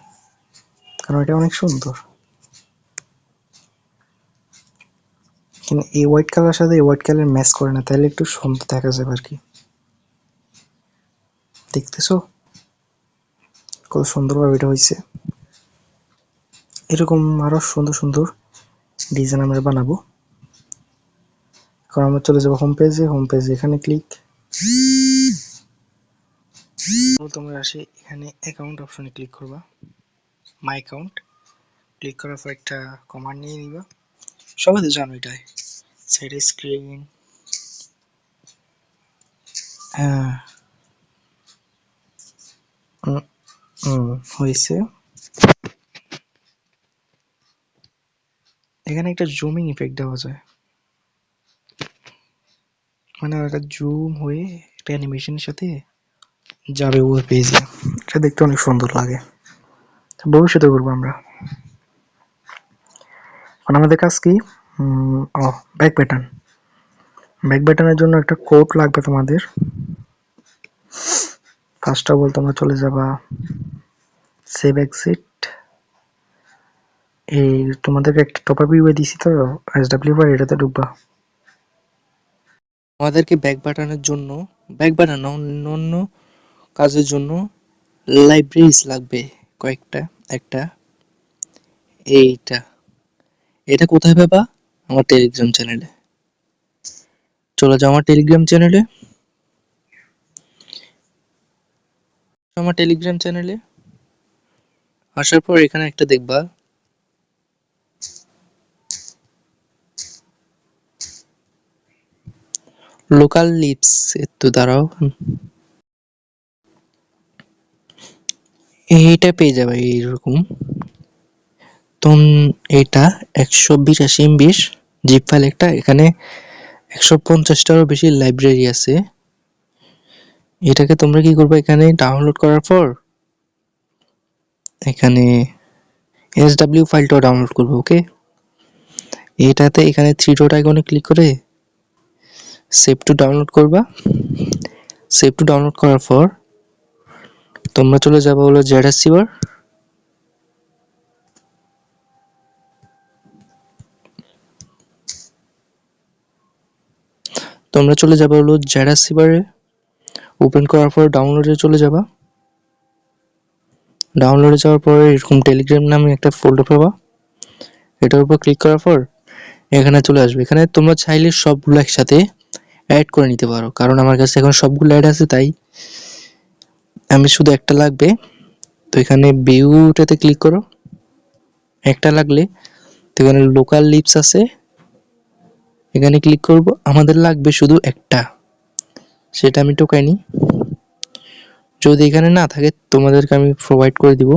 কারণ এটা অনেক সুন্দর। কিন্তু এই হোয়াইট কালার সাথে এই হোয়াইট কালার ম্যাচ করে না, তাহলে একটু সুন্দর দেখা যাবে আর কি। দেখতেছো কত সুন্দরভাবে এটা হয়েছে। এরকম আরো সুন্দর সুন্দর ডিজাইন আমরা বানাবো। এখন আমরা চলে যাবো হোম পেজে, হোম পেজে এখানে ক্লিক, তোমরা আসে এখানে অ্যাকাউন্ট অপশনে ক্লিক করবা, মাই অ্যাকাউন্ট ক্লিক করার পর একটা কমান্ড নিয়ে নিবা, সবাই তো জানো এটাই, সাইড স্ক্রিন, হ্যাঁ হয়েছে। এখানে একটা জুমিং ইফেক্ট দেওয়া যায়, মানে একটা জুম হয়ে একটা অ্যানিমেশনের সাথে যাবে ওই পেজে, এটা দেখতে অনেক সুন্দর লাগে, ভবিষ্যতে করবো আমরা। এখন আমাদের কাজ কি? ব্যাক বাটন, ব্যাক বাটনের জন্য একটা কোড লাগবে তোমাদের। ফার্স্ট অফ অল তোমরা চলে যাবা সেভ এক্সিট, এই তোমাদেরকে একটা টপ আপ ইউআই দিছি তো এসডব্লিউ বার, এটাতে ঢুকবা। আমাদেরকে ব্যাক বাটনের জন্য, ব্যাক বাটন অন্য কাজের জন্য লাইব্রেরিজ লাগবে কয়েকটা, একটা এইটা, এটা কোথায় পাবা? আমার টেলিগ্রাম চ্যানেলে চলে যাও, আমার টেলিগ্রাম চ্যানেলে, আমার টেলিগ্রাম চ্যানেলে আসার পর এখানে একটা দেখবা, এখানে একটা লিঙ্ক আছে, এই লিঙ্কে ক্লিক করবা, ক্লিক করার পর এখানে একটা পেজ আসবে, এখানে ক্লিক করবা, ক্লিক করার পর এখানে একটা লিঙ্ক আছে, এই লিঙ্কে ক্লিক করবা, ক্লিক করার পর এখানে একটা পেজ আসবে, এই লিঙ্কে ক্লিক করবা, ক্লিক করার পর এখানে একটা লোকাল লিপস, একটু দাঁড়াও, এইটা পেয়ে যাবে এইরকম। তো এটা 182 MB জিপ ফাইল একটা, এখানে 150টারও বেশি লাইব্রেরি আছে। এটাকে তোমরা কি করবে, এখানে ডাউনলোড করার পর এখানে SW ফাইলটাও ডাউনলোড করবে। ওকে, এটাতে এখানে থ্রি ডট আইকনে ক্লিক করে সেভ টু ডাউনলোড করবা। সেভ টু ডাউনলোড করার পর তোমরা চলে যাবে হলো জেডএসসিভার। তোমরা চলে যাবে হলো জেডএসসিভারে, ওপেন করার পর ডাউনলোডে চলে যাবা। ডাউনলোডে যাওয়ার পরে এরকম টেলিগ্রাম নামে একটা ফোল্ডার পাবা, এটার উপর ক্লিক করার পর এখানে চলে আসবে। এখানে তোমরা চাইলে সবগুলো একসাথে অ্যাড করে নিতে পারো, কারণ আমার কাছে এখন সবগুলো অ্যাড আছে, তাই আমি শুধু একটা লাগবে। তো এখানে ভিউটাতে ক্লিক করো, একটা লাগলে তো এখানে লোকাল লিপস আছে, এখানে ক্লিক করব। আমাদের লাগবে শুধু একটা, সেটা আমি টোকাই নি। যদি এখানে না থাকে তোমাদেরকে আমি প্রোভাইড করে দিব।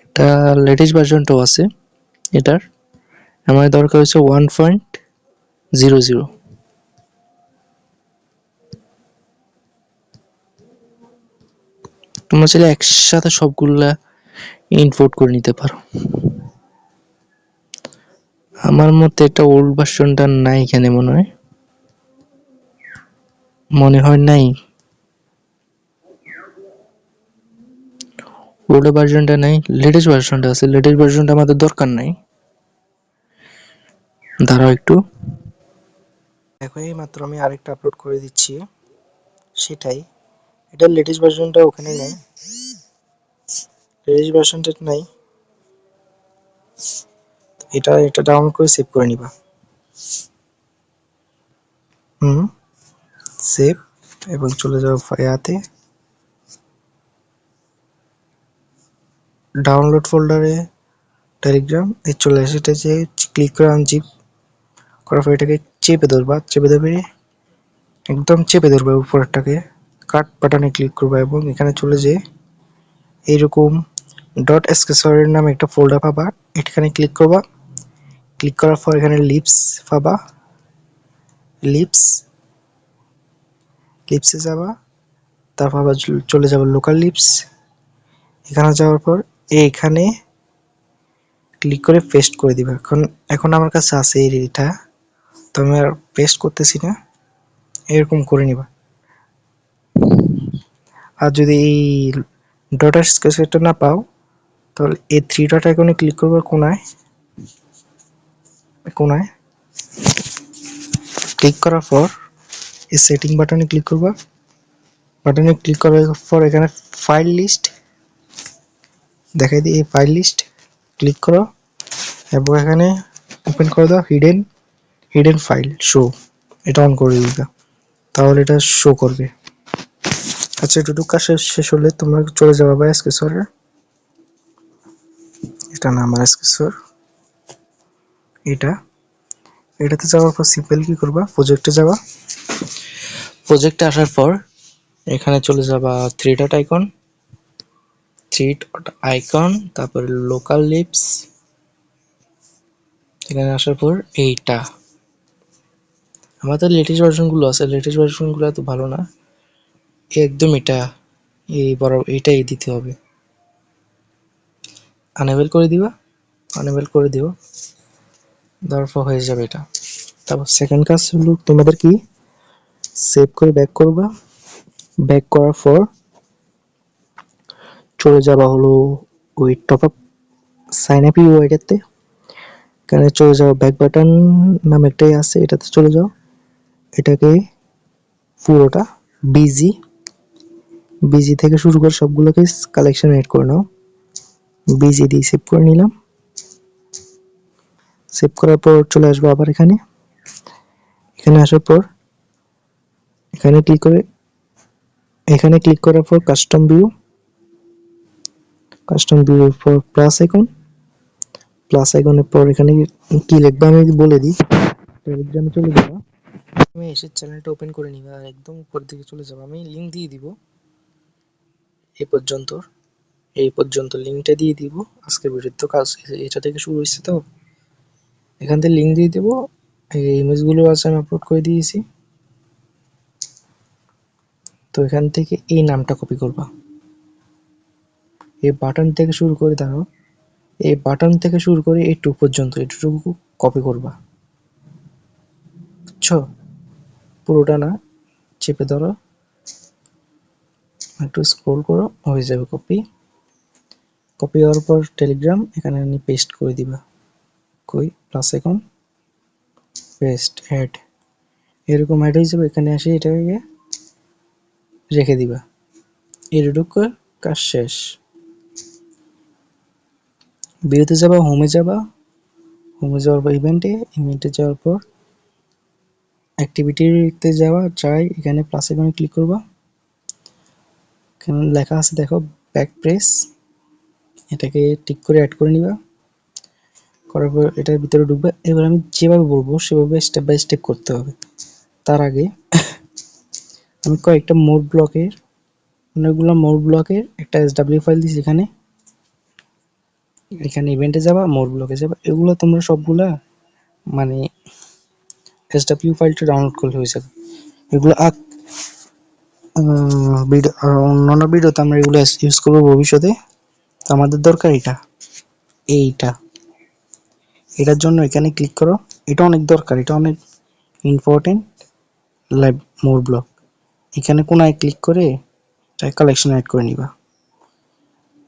এটা লেটেস্ট ভার্সনটাও আছে এটার, আমার দরকার হচ্ছে 1.00। তোমরা চাইলে একসাথে সবগুলা ইম্পোর্ট করে নিতে পারো। আমার মতে এটা ওল্ড ভার্সনটা নাই এখানে, মনে হয় নাই, ওল্ড ভার্সনটা নাই, লেটেস্ট ভার্সনটা আছে। লেটেস্ট ভার্সনটা আমাদের দরকার নাই, দাঁড়াও একটু। দেখো এই মাত্র আমি আরেকটা আপলোড করে দিচ্ছি, সেটাই। এটার লেটেস্ট ভার্সনটা ওখানে নাই, লেটেস্ট ভার্সনটা নাই। এটা ডাউনলোড করে সেভ করে নিবা। সেভ, এবং চলে যাও ফায়াতে, ডাউনলোড ফোল্ডারে টেলিগ্রাম এই চলে আসে। এটা যে ক্লিক করে আনজিপ করার পর এটাকে চেপে ধরবা, চেপে ধরবে, একদম চেপে ধরবে উপরেরটাকে, কাট বাটনে ক্লিক করবা এবং এখানে চলে যেয়ে এইরকম ডট এসকেসরের নামে একটা ফোল্ডার পাবা, এখানে ক্লিক করবা। ক্লিক করার পর এখানে লিপস পাবা, লিপসে যাবা, তারপর আবার চলে যাবে লোকাল লিপস। এখানে যাওয়ার পর এইখানে ক্লিক করে পেস্ট করে দিবা। এখন আমার কাছে আছে এটা, তো আমি আর পেস্ট করতেছি না, এরকম করে নিবা। আর যদি এই ডট এসকেসরটা না পাও, তাহলে এই থ্রি ডট আইকনে ক্লিক করবা, কোনায় কোনায় ক্লিক করার পর এই সেটিং বাটনে ক্লিক করবা। বাটনে ক্লিক করার পর এখানে ফাইল লিস্ট দেখাই দিই, এই ফাইল লিস্ট ক্লিক করো এবং এখানে ওপেন করে দাও হিডেন ফাইল শো, এটা অন করে দিবা, তাহলে এটা শো করবে। আচ্ছা, এটুকু কাজ শেষ হলে তোমরা চলে যাবে বা এসকেসরে, এটা না আমার এসকেসর, এটাতে যাওয়ার পর সিম্পল কি করবা, প্রজেক্টে যাবা। প্রজেক্টে আসার পর এখানে চলে যাবা থ্রি ডট আইকন, তারপরে লোকাল লিপস, এখানে আসার পর এইটা আমাদের লেটেস্ট ভার্সনগুলো আছে, লেটেস্ট ভার্সনগুলো এত ভালো না, একদম এটা এই বড় এইটাই দিতে হবে। আনেবল করে দিবা, আনেবল করে দিও, তারপর হয়ে যাবে এটা। তারপর সেকেন্ড কাজ হলো তোমাদের কি, সেভ করে ব্যাক করবা। ব্যাক করার পর চলে যাবা হলো ওই টপ আপ সাইন আপ ইউআইডিতে, এখানে চলে যাও ব্যাক বাটন নামে একটাই আছে, এটাতে চলে যাও। এটাকে পুরোটা বিজি থেকে শুরু করে সবগুলোকে কালেকশন এড করে নাও। বিজি দিয়ে সেভ করে নিলাম। সেভ করার পর চলে আসবো আবার এখানে আসার পর এখানে ক্লিক করার পর কাস্টম ভিউর পর প্লাস আইকনের পর এখানে কি লিখবা আমি বলে দিই। টেলিগ্রামে চলে যাবা, তুমি এসে চ্যানেলটা ওপেন করে নিবে আর একদম উপর দিকে চলে যাবে। আমি লিঙ্ক দিয়ে দিব এই পর্যন্ত, এই পর্যন্ত লিঙ্কটা দিয়ে দিব। আজকের ভিডিওর তো কাজ এটা থেকে শুরু হয়েছে, তো এখান থেকে লিঙ্ক দিয়ে দিব। এই ইমেজগুলো আছে আমি আপলোড করে দিয়েছি। তো এখান থেকে এই নামটা কপি করবা, এই বাটন থেকে শুরু করে দাঁড়াও, এই বাটন থেকে শুরু করে এই টু পর্যন্ত এটুকু কপি করবা, বুঝছো? পুরোটা না, চেপে ধরো, একটু স্ক্রল করো, হয়ে যাবে কপি। কপি হওয়ার পর টেলিগ্রাম এখানে আমি পেস্ট করে দিবা। কই প্লাস এখন পেস্ট অ্যাড, এরকম অ্যাড হয়ে যাবে। এখানে আসে এটাকে রেখে দিবা, এটুকু কাজ শেষ। ভিডিওতে যাবা, হোমে যাবা, হোমে যাওয়ার পর ইভেন্টে যাওয়ার পর অ্যাক্টিভিটিতে যাই এখানে প্লাস আইকনে ক্লিক করবা। এখানে লেখা আছে দেখো ব্যাক প্রেস, এটাকে টিক করে অ্যাড করে নিবা। করার পর এটার ভিতরে ঢুকবে। এবার আমি যেভাবে বলবো সেভাবে স্টেপ বাই স্টেপ করতে হবে। তার আগে আমি কয়েকটা মোড ব্লকের, অনেকগুলো মোড ব্লকের একটা এসডব্লিউ ফাইল দিছি এখানে। এখানে ইভেন্টে যাবা, মোড ব্লকে যাবা, এগুলো তোমরা সবগুলা মানে এসডব্লিউ ফাইলটা ডাউনলোড করলে হয়ে যাবে। এগুলো অন্যান্য ভিডিওতে আমরা এগুলো ইউজ করবো ভবিষ্যতে। তো আমাদের দরকার এইটা, এটার জন্য এখানে ক্লিক করো। এটা অনেক দরকার, এটা অনেক ইম্পর্টেন্ট। লাইভ মোড ব্লক, এখানে কোনায় ক্লিক করে কালেকশন অ্যাড করে নিবা।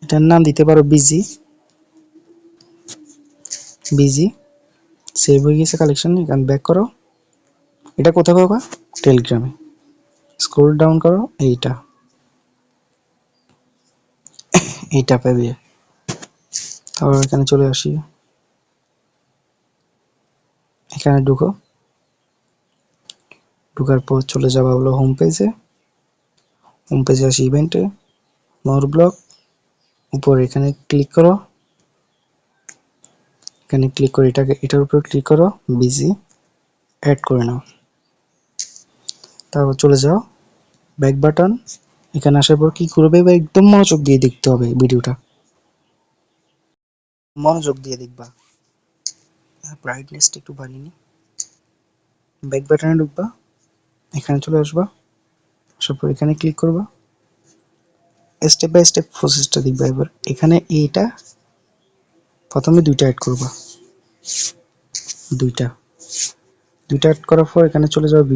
এটার নাম দিতে পারো বিজি, সেভ হয়ে গেছে কালেকশন। এখানে ব্যাক করো, এটা কোথায় পাবা? টেলিগ্রামে। স্ক্রল ডাউন করো, এইটা পাবে। তারপর এখানে চলে আসি, এখানে ঢুকো, ঢুকার পর চলে যাবা হলো হোম পেজে। হোম পেজে আসি ইভেন্টে, মোর ব্লক, উপরে এখানে ক্লিক করো। এখানে ক্লিক করে এটার উপর ক্লিক করো, বিজি অ্যাড করে নাও। তারপর চলে যাও ব্যাক বাটন। এখানে আসার পর কি করবে, একদম মনোযোগ দিয়ে দেখতে হবে ভিডিওটা, মনোযোগ দিয়ে দেখবা। ব্রাইটনেসটা একটু বাড়িয়ে নি। ব্যাক বাটনে ঢুকবা, এখানে চলে আসবা, আসার পর এখানে ক্লিক করবা। স্টেপ বাই স্টেপ প্রসেসটা দেখবা। এবার এখানে এইটা প্রথমে দুইটা অ্যাড করবা, দুইটা অ্যাড করার পর এখানে চলে যাবে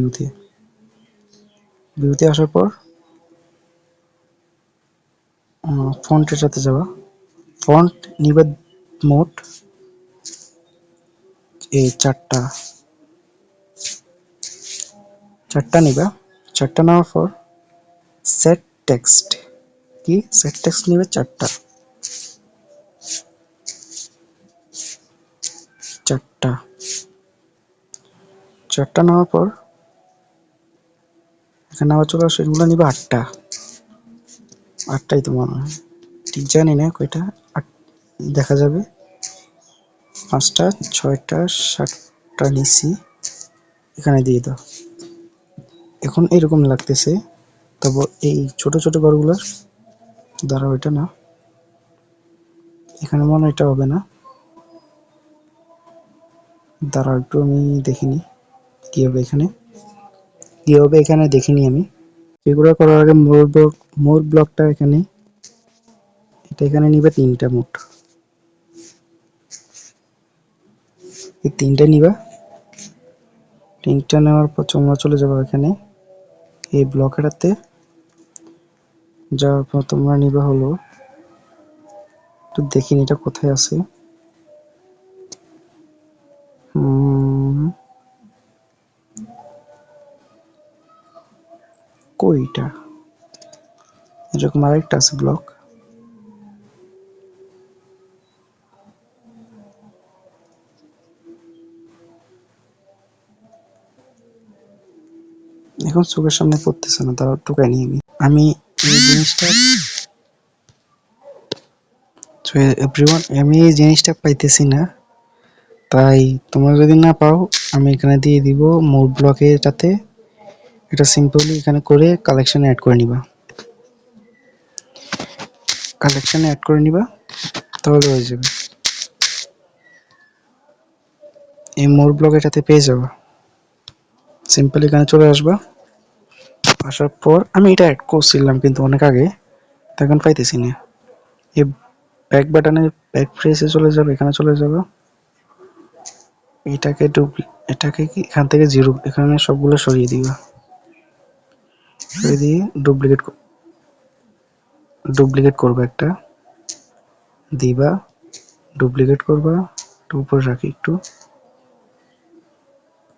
ভিউতে আসার পর ফন্টের সাথে যাবা। ফন্ট নিবে মোট এই চারটা নিবা। চারটা নেওয়ার পর সেট টেক্সট, সেট টেক্সট নিবে চারটা নেওয়ার পর এখানে আবার চলে আসে, এগুলো নিবে আটটাই তো মনে হয়, ঠিক জানি না কয়টা। দেখা যাবে 5টা 6টা 7টা নিছি, এখানে দিয়ে দাও। এখন এরকম লাগতেছে, তারপর এই ছোট ছোট ঘরগুলোর দ্বারা ওইটা না, এখানে মনে হয় এটা হবে না। দাঁড়াও একটু আমি দেখিনি কি হবে এখানে দেখিনি আমি। এগুলো করার আগে মোর ব্লকটা এখানে, এটা এখানে নিবে 3টা মোট, এই 3টা নিবা। 3টা নেওয়ার পর তোমরা চলে যাবে এখানে এই ব্লকেটাতে। যাওয়ার পর তোমরা নিবা হলো, একটু দেখিনি এটা কোথায় আছে। কইটা এরকম আরেকটা আছে ব্লক, এখন চোখের সামনে পড়তেছে না, তাও টুকাই নিয়ে আমি এই জিনিসটা, এভরিওয়ান আমি এই জিনিসটা পাইতেছি না, তাই তোমরা যদি না পাও আমি এখানে দিয়ে দিব মোড ব্লকে, এটাতে এটা সিম্পলি এখানে করে কালেকশনে অ্যাড করে নিবা, কালেকশনে অ্যাড করে নিবা, তাহলে হয়ে যাবে। এই মোড ব্লক এটাতে পেয়ে যাবা, সিম্পলি এখানে চলে আসবা। আসার পর আমি এটা অ্যাড করছিলাম কিন্তু অনেক আগে, তখন পাইতেছি না। এই ব্যাক বাটনে ব্যাক প্রেসে চলে যাবে, এখানে চলে যাবে, এটাকে কি এখান থেকে জিরো, এখানে সবগুলো সরিয়ে দিবা, সরিয়ে দিয়ে ডুপ্লিকেট করবে একটা, দিবা, ডুপ্লিকেট করবা, একটু উপরে রাখি, একটু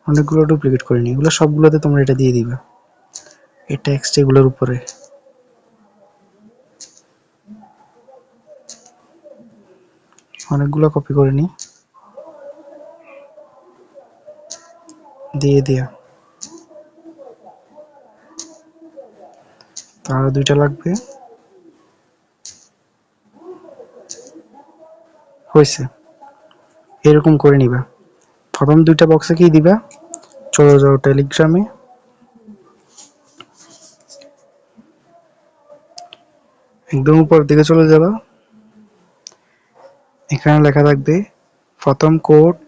অনেকগুলো ডুপ্লিকেট করে নি, এগুলো সবগুলোতে তোমরা এটা দিয়ে দিবা, এই টেক্সট এগুলোর উপরে অনেকগুলো কপি করে নি, দিয়ে দিয়া, তার দুইটা লাগবে, হয়েছে। এরকম করে নিবা। প্রথম দুইটা বক্সে কি দিবা, চলে যাও টেলিগ্রামে, একদম উপর দিকে চলে যাবা, এখানে লেখা থাকবে প্রথম কোড,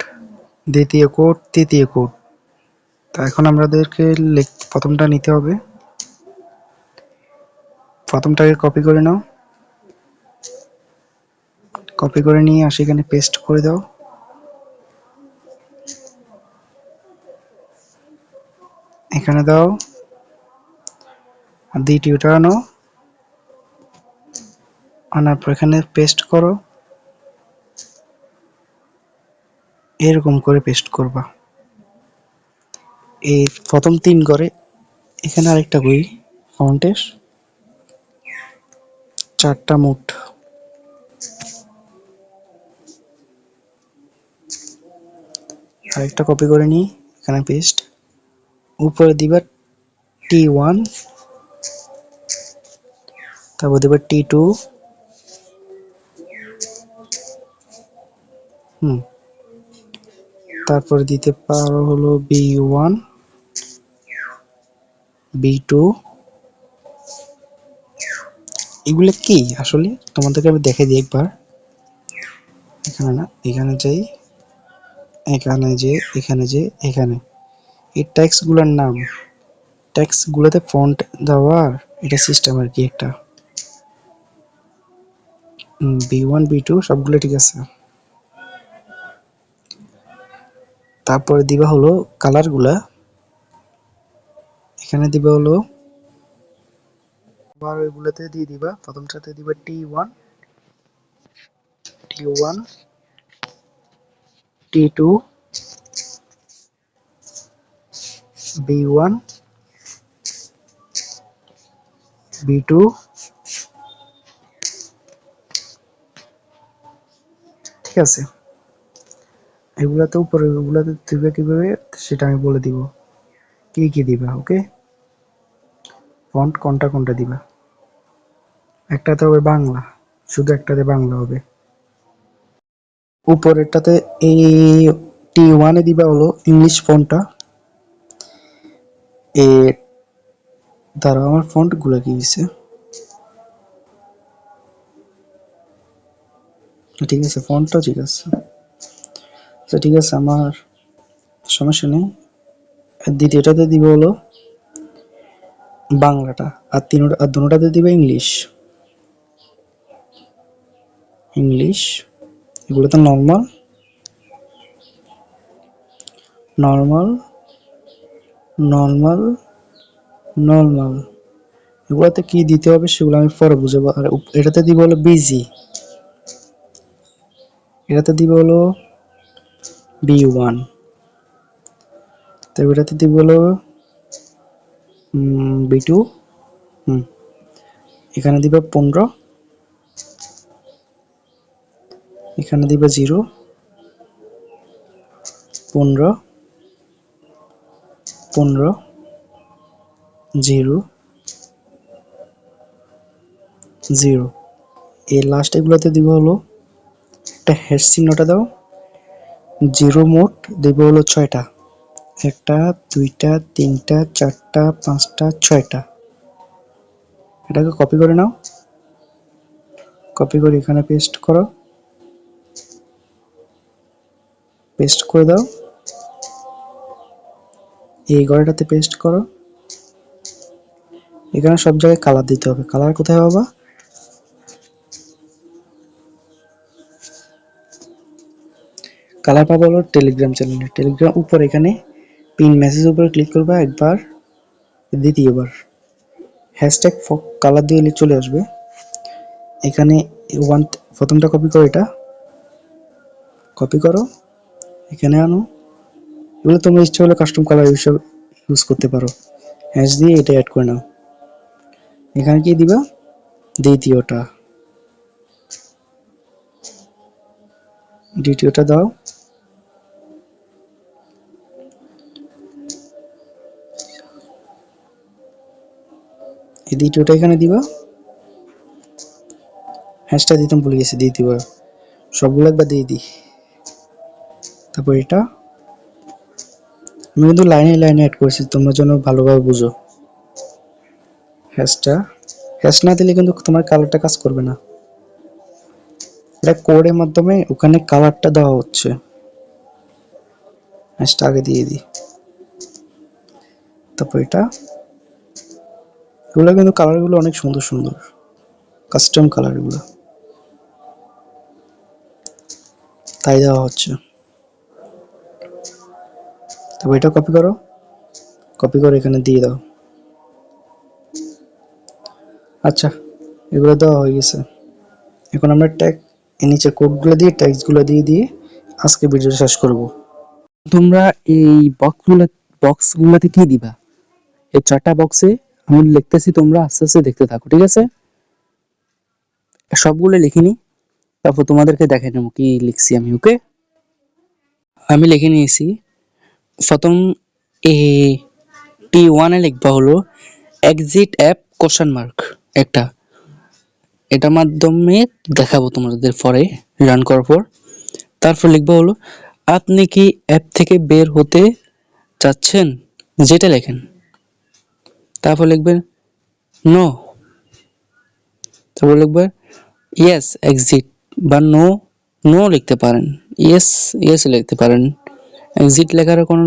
দ্বিতীয় কোড, তৃতীয় কোড। তা এখন আমাদেরকে প্রথমটা নিতে হবে, প্রথমটাকে কপি করে নাও, কপি করে নিয়ে আসি এখানে পেস্ট করে দাও, এখানে দাও, আর দ্বিতীয়টা আনো, আনার পর এখানে পেস্ট করো, এরকম করে পেস্ট করবা। এই প্রথম তিন ঘরে এখানে আরেকটা বই ফাউন্টেশ, চারটা মোট, আরেকটা কপি করে নিই, এখানে পেস্ট, উপরে দিবা T1, তারপর দিবা T2, তারপরে দিতে পারো হলো B1, B2, এগুলো কি আসলে তোমাদেরকে আমি দেখে দিই একবার, এখানে না, এখানে যাই, এখানে যে, এখানে যে, এখানে এই টেক্সট গুলোর নাম, টেক্সট গুলোতে ফন্ট দেওয়ার এটা সিস্টেম আর কি একটা। B1 B2 সবগুলো ঠিক আছে। তারপরে দিবা হলো কালার গুলা, এখানে দিবা হলো আবার ওইগুলোতে দিয়ে দিবা, প্রথমটাতে দিবা T1, T1, T2, B1, B2, ঠিক আছে। এগুলাতে উপরে এগুলাতে দিবে কিভাবে সেটা আমি বলে দিব, কি কি দিবা, ওকে। ফন্ট কোনটা কোনটা দিবা, একটাতে হবে বাংলা, শুধু একটাতে বাংলা হবে। উপরেরটাতে এই T1 এ দিবা হলো ইংলিশ ফন্টটা, এ দাঁড়াও আমার ফন্ট গুলা কি হয়েছে, ঠিক আছে ফন্টটা ঠিক আছে, তো ঠিক আছে আমার সমস্যা নেই। দ্বিতীয়টাতে দিব হলো বাংলাটা, আর দুটোটাতে দিবে ইংলিশ, ইংলিশ, এগুলো তো নর্মাল, নর্মাল, নর্মাল, নর্মাল, এগুলোতে কি দিতে হবে সেগুলো আমি পরে বুঝাবো। আর এটাতে দিব হলো বিজি, এটাতে দিব হলো B1, তো এটাতে দিব হলো B2, এখানে দিবা 15, এখানে দিবা 0, 15, 15, 0, 0, এই লাস্ট এগুলোতে দিব হলো একটা হ্যাশ চিহ্নটা দাও, জিরো মোট দেব হলো 6টা, 1টা 2টা 3টা 4টা 5টা 6টা। এটাকে কপি করে নাও, কপি করে এখানে পেস্ট করো, পেস্ট করে দাও, এই ঘরটাতে পেস্ট করো। এখানে সব জায়গায় কালার দিতে হবে। কালার কোথায় পাবা? কালার পাবো হলো টেলিগ্রাম চ্যানেলে। টেলিগ্রাম উপর এখানে পিন মেসেজ উপরে ক্লিক করবা একবার, দ্বিতীয়বার হ্যাশট্যাগ কালার দিয়ে চলে আসবে। এখানে ওয়ান প্রথমটা কপি করো, এটা কপি করো, এখানে আনো। এগুলো তোমরা ইচ্ছা হলে কাস্টম কালার হিসেবে ইউজ করতে পারো। হ্যাশ দিয়ে এটা অ্যাড করে নাও। এখানে কি দিবা? দ্বিতীয়টা, দ্বিতীয়টা দাও। এই দ্বিতীয়টা এখানে দিবা। হ্যাশটা দিতাম ভুলে গেছি, দিয়ে দিবা। সবগুলো একবার দিয়ে দিই। তারপর এটা আমি কিন্তু লাইনে লাইনে অ্যাড করেছি, তোমরা যেন ভালোভাবে বুঝো। হ্যাশটা হ্যাশ না দিলে কিন্তু তোমার কালারটা কাজ করবে না। এটা কোডের মাধ্যমে ওখানে কালারটা দেওয়া হচ্ছে। হ্যাশটা আগে দিয়ে দিই। তারপর এটা, এগুলো কিন্তু কালারগুলো অনেক সুন্দর সুন্দর, কাস্টম কালার এগুলো, তাই দেওয়া হচ্ছে। তারপর এটা কপি করো, কপি করে এখানে দিয়ে দাও। আচ্ছা, এগুলো দেওয়া হয়ে গেছে। এখন আমরা ট্যাগ নিচে কোডগুলো দিয়ে ট্যাগসগুলো দিয়ে দিয়ে আজকে ভিডিও শেষ করব। তোমরা এই বক্সগুলোতে কি দিবা? এই 4টা বক্সে আমি লিখতেছি, তোমরা আস্তে আস্তে দেখতে থাকো, ঠিক আছে? সবগুলো লিখিনি, তারপর তোমাদেরকে দেখাই নেবো কি লিখছি আমি। ওকে, আমি লিখে নিয়েছি। প্রথম এ T1 এ লিখবা হলো এক্সিট অ্যাপ কোশ্চেন মার্ক একটা, এটার মাধ্যমে দেখাবো তোমাদের পরে রান করার পর। তারপর লিখবা হলো আপনি কি অ্যাপ থেকে বের হতে চাচ্ছেন, যেটা লেখেন। তারপর লিখবেন নো, তারপর লিখবেন ইয়েস এক্সিট, বা নো নো লিখতে পারেন, ইয়েস ইয়েস লিখতে পারেন। এক্সিট লেখার কোনো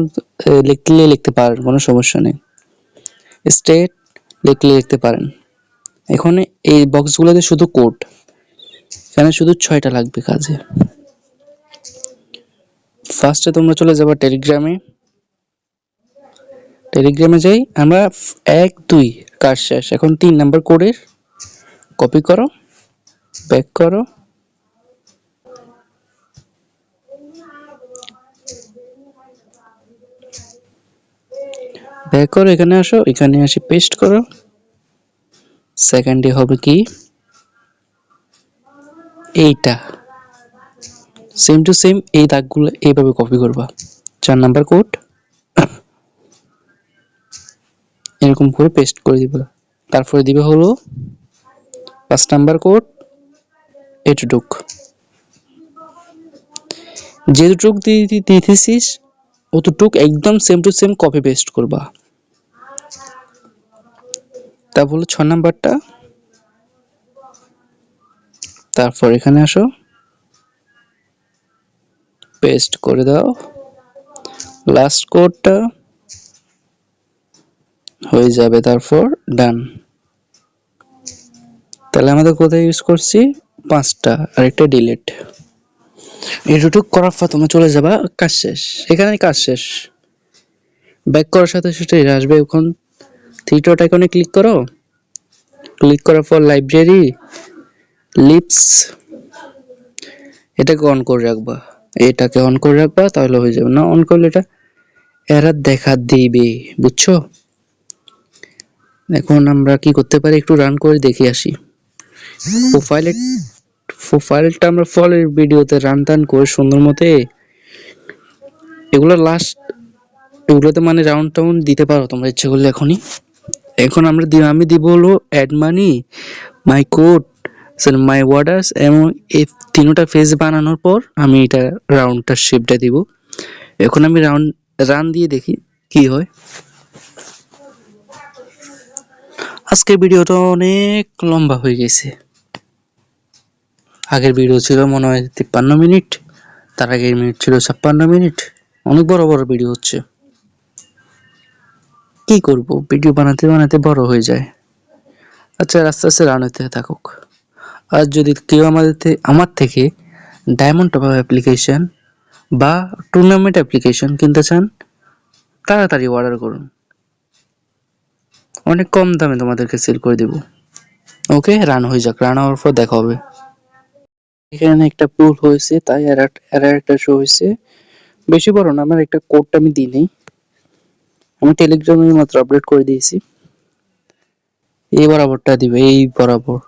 লিখতে পারেন, কোনো সমস্যা নেই। স্টেট লিখতে পারেন। এখানে এই বক্সগুলোতে শুধু কোড, এখানে শুধু 6টা লাগবে কাজে। ফার্স্টে তোমরা চলে যাবে টেলিগ্রামে। টেলিগ্রামে যাই আমরা 1 2 কাজ শেষ। এখন 3 নাম্বার কোডের কপি করো, ব্যাক করো, ব্যাক করো, এখানে আসো, এখানে এসে পেস্ট করো। সেকেন্ডে হবে কি এইটা, সেম টু সেম এই দাগগুলো এইভাবে কপি করবা। 4 নাম্বার কোড এরকম করে পেস্ট করে দিবা। তারপরে দিবে হলো 5 নাম্বার কোড, এটুক যেটুক দিতেছিস অতটুক একদম same to same copy paste করবা। তারপর হলো 6 নাম্বারটা, তারপর এখানে আসো, পেস্ট করে দাও। লাস্ট কোডটা হয়ে যাবে, তারপর ডান। তাহলে আমাদের কোথায় ইউজ করছি 5টা, আর একটা ডিলিট। এটুক করার পর তোমরা চলে যাবা কাজ শেষ, এখানে কাজ শেষ। ব্যাক করার সাথে সাথে এটা আসবে। এখন থ্রি ডট আইকনে ক্লিক করো, ক্লিক করার পর লাইব্রেরি লিপস এটাকে অন করে রাখবা, এটাকে অন করে রাখবা, তাহলে হয়ে যাবে। না অন করলে এটা এরর দেখা দিবে, বুঝছো? এখন আমরা কি করতে পারি, একটু রান করে দেখে আসি। প্রোফাইলটা আমরা ফলের ভিডিওতে রান টান করে সুন্দর মতে, এগুলো লাস্ট, এগুলোতে মানে রাউন্ড টাউন দিতে পারো তোমরা ইচ্ছে করলে এখনই। এখন আমি দিব হলো অ্যাড মানি মাই কোড মাই বর্ডার্স এবং এই তিনটা ফেজ বানানোর পর আমি এটা রাউন্ডটার শেপটা দিব। এখন আমি রান দিয়ে দেখি কি হয়। আজকের ভিডিওটা অনেক লম্বা হয়ে গেছে। আগের ভিডিও ছিল মনে হয় 53 মিনিট, তার আগের মিনিট ছিল 56 মিনিট। অনেক বড় বড় ভিডিও হচ্ছে। কি করব, ভিডিও বানাতে বানাতে বড় হয়ে যায়। আচ্ছা, আস্তে আস্তে রান হতে থাকুক। আর যদি কেউ আমার থেকে ডায়মন্ড টপ আপ অ্যাপ্লিকেশন বা টুর্নামেন্ট অ্যাপ্লিকেশন কিনতে চান, তাড়াতাড়ি অর্ডার করুন। অনেক কম দামে তোমাদেরকে সেল করে দেব। ওকে, রান হয়ে যাক, রান হওয়ার পর দেখা হবে। এখানে একটা ভুল হয়েছে, তাই এরর একটা শো হয়েছে। বেশি বড় না, আমার একটা কোডটা আমি দিই নেই, আমি টেলিগ্রামে মাত্র আপডেট করে দিয়েছি। এই বরাবরটা দিবে, এই বরাবর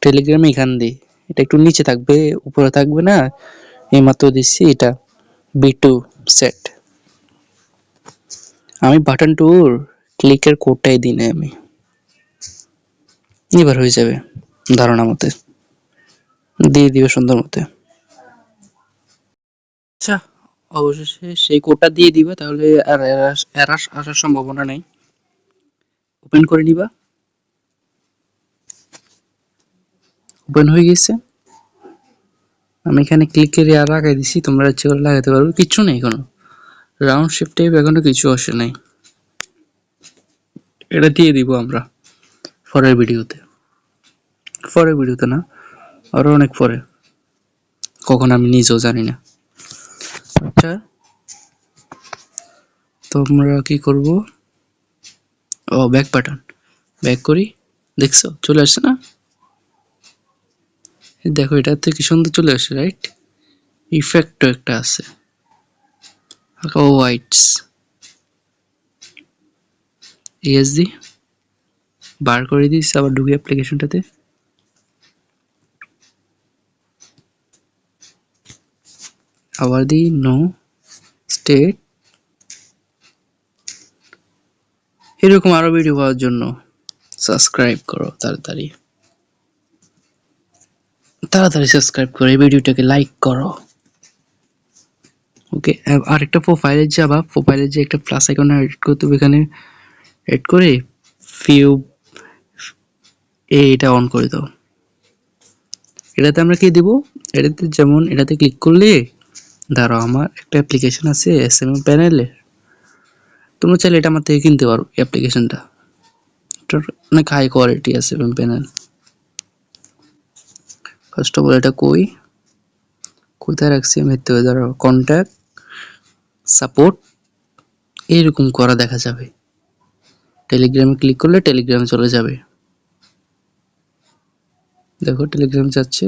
টেলিগ্রামে এখান দিয়ে। এটা একটু নিচে থাকবে, উপরে থাকবে না। এই মাত্র দিচ্ছি, এটা B2 সেট। আমি বাটন টুর ক্লিকের কোডটাই দিই না আমি। এবার হয়ে যাবে ধারণা মতে, দিয়ে দিবে সুন্দর মতে। আচ্ছা, অবশেষে সেই কোডটা দিয়ে দিবা, তাহলে আর এরর আসার সম্ভাবনা নেই। ওপেন করে নিবা, ওপেন হয়ে গেছে। আমি এখানে ক্লিকের আর লাগাই দিছি, তোমরা ইচ্ছে করে লাগাতে পারো, কিচ্ছু নেই এখনো। রাউন্ড শেপ টাইপ এখনো কিছু আসে নাই। এটা দিয়ে দিব আমরা পরের ভিডিওতে না, আরো অনেক পরে, কখন আমি নিজেও জানি না। আচ্ছা, তোমরা কি করব? ও, ব্যাক বাটন, ব্যাক করি। দেখছো চলে আসছে না? দেখো, এটাতে কি সুন্দর চলে আসে, রাইট? ইফেক্টও একটা আছে, হালকা হোয়াইটস। ESD বার করে দিয়েছি, আবার ঢুকি অ্যাপ্লিকেশনটাতে। আবার দিই নো স্টেট। এরকম আরো ভিডিও পাওয়ার জন্য সাবস্ক্রাইব করো, তাড়াতাড়ি সাবস্ক্রাইব করে ভিডিওটাকে লাইক করো। ওকে, আরেকটা প্রোফাইলে যাবা, প্রোফাইলে যে একটা প্লাস আইকন এড করতে হবে, এখানে এড করে ফিউ এটা অন করে দাও। এটাতে আমরা কি দিব? এটাতে যেমন এটাতে ক্লিক করলে, ধরো আমার একটা অ্যাপ্লিকেশন আছে SMM প্যানেলে, তোমরা চাইলে এটা আমার থেকে কিনতে পারো। অ্যাপ্লিকেশনটা অনেক হাই কোয়ালিটি আছে SMM panel. First of all এটা কোথায় রাখছি আমি, ধরো কন্ট্যাক্ট সাপোর্ট, এইরকম করা দেখা যাবে। টেলিগ্রামে ক্লিক করলে টেলিগ্রামে চলে যাবে। দেখো টেলিগ্রাম যাচ্ছে,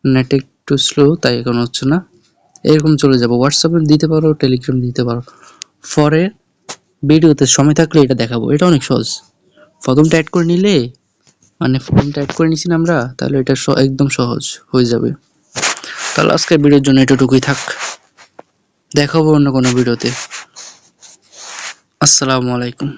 নেট একটু স্লো তাই এখন হচ্ছে না। এরকম চলে যাবো, হোয়াটসঅ্যাপে দিতে পারো, টেলিগ্রাম দিতে পারো। পরে ভিডিওতে সময় থাকলে এটা দেখাবো। এটা অনেক সহজ। প্রথমটা অ্যাড করে নিলে, মানে ফর্মটা অ্যাড করে নিছি না আমরা, তাহলে এটা একদম সহজ হয়ে যাবে। তাহলে আজকের ভিডিওর জন্য এতটুকুই থাক, দেখাবো অন্য কোনো ভিডিওতে। আসসালামু আলাইকুম।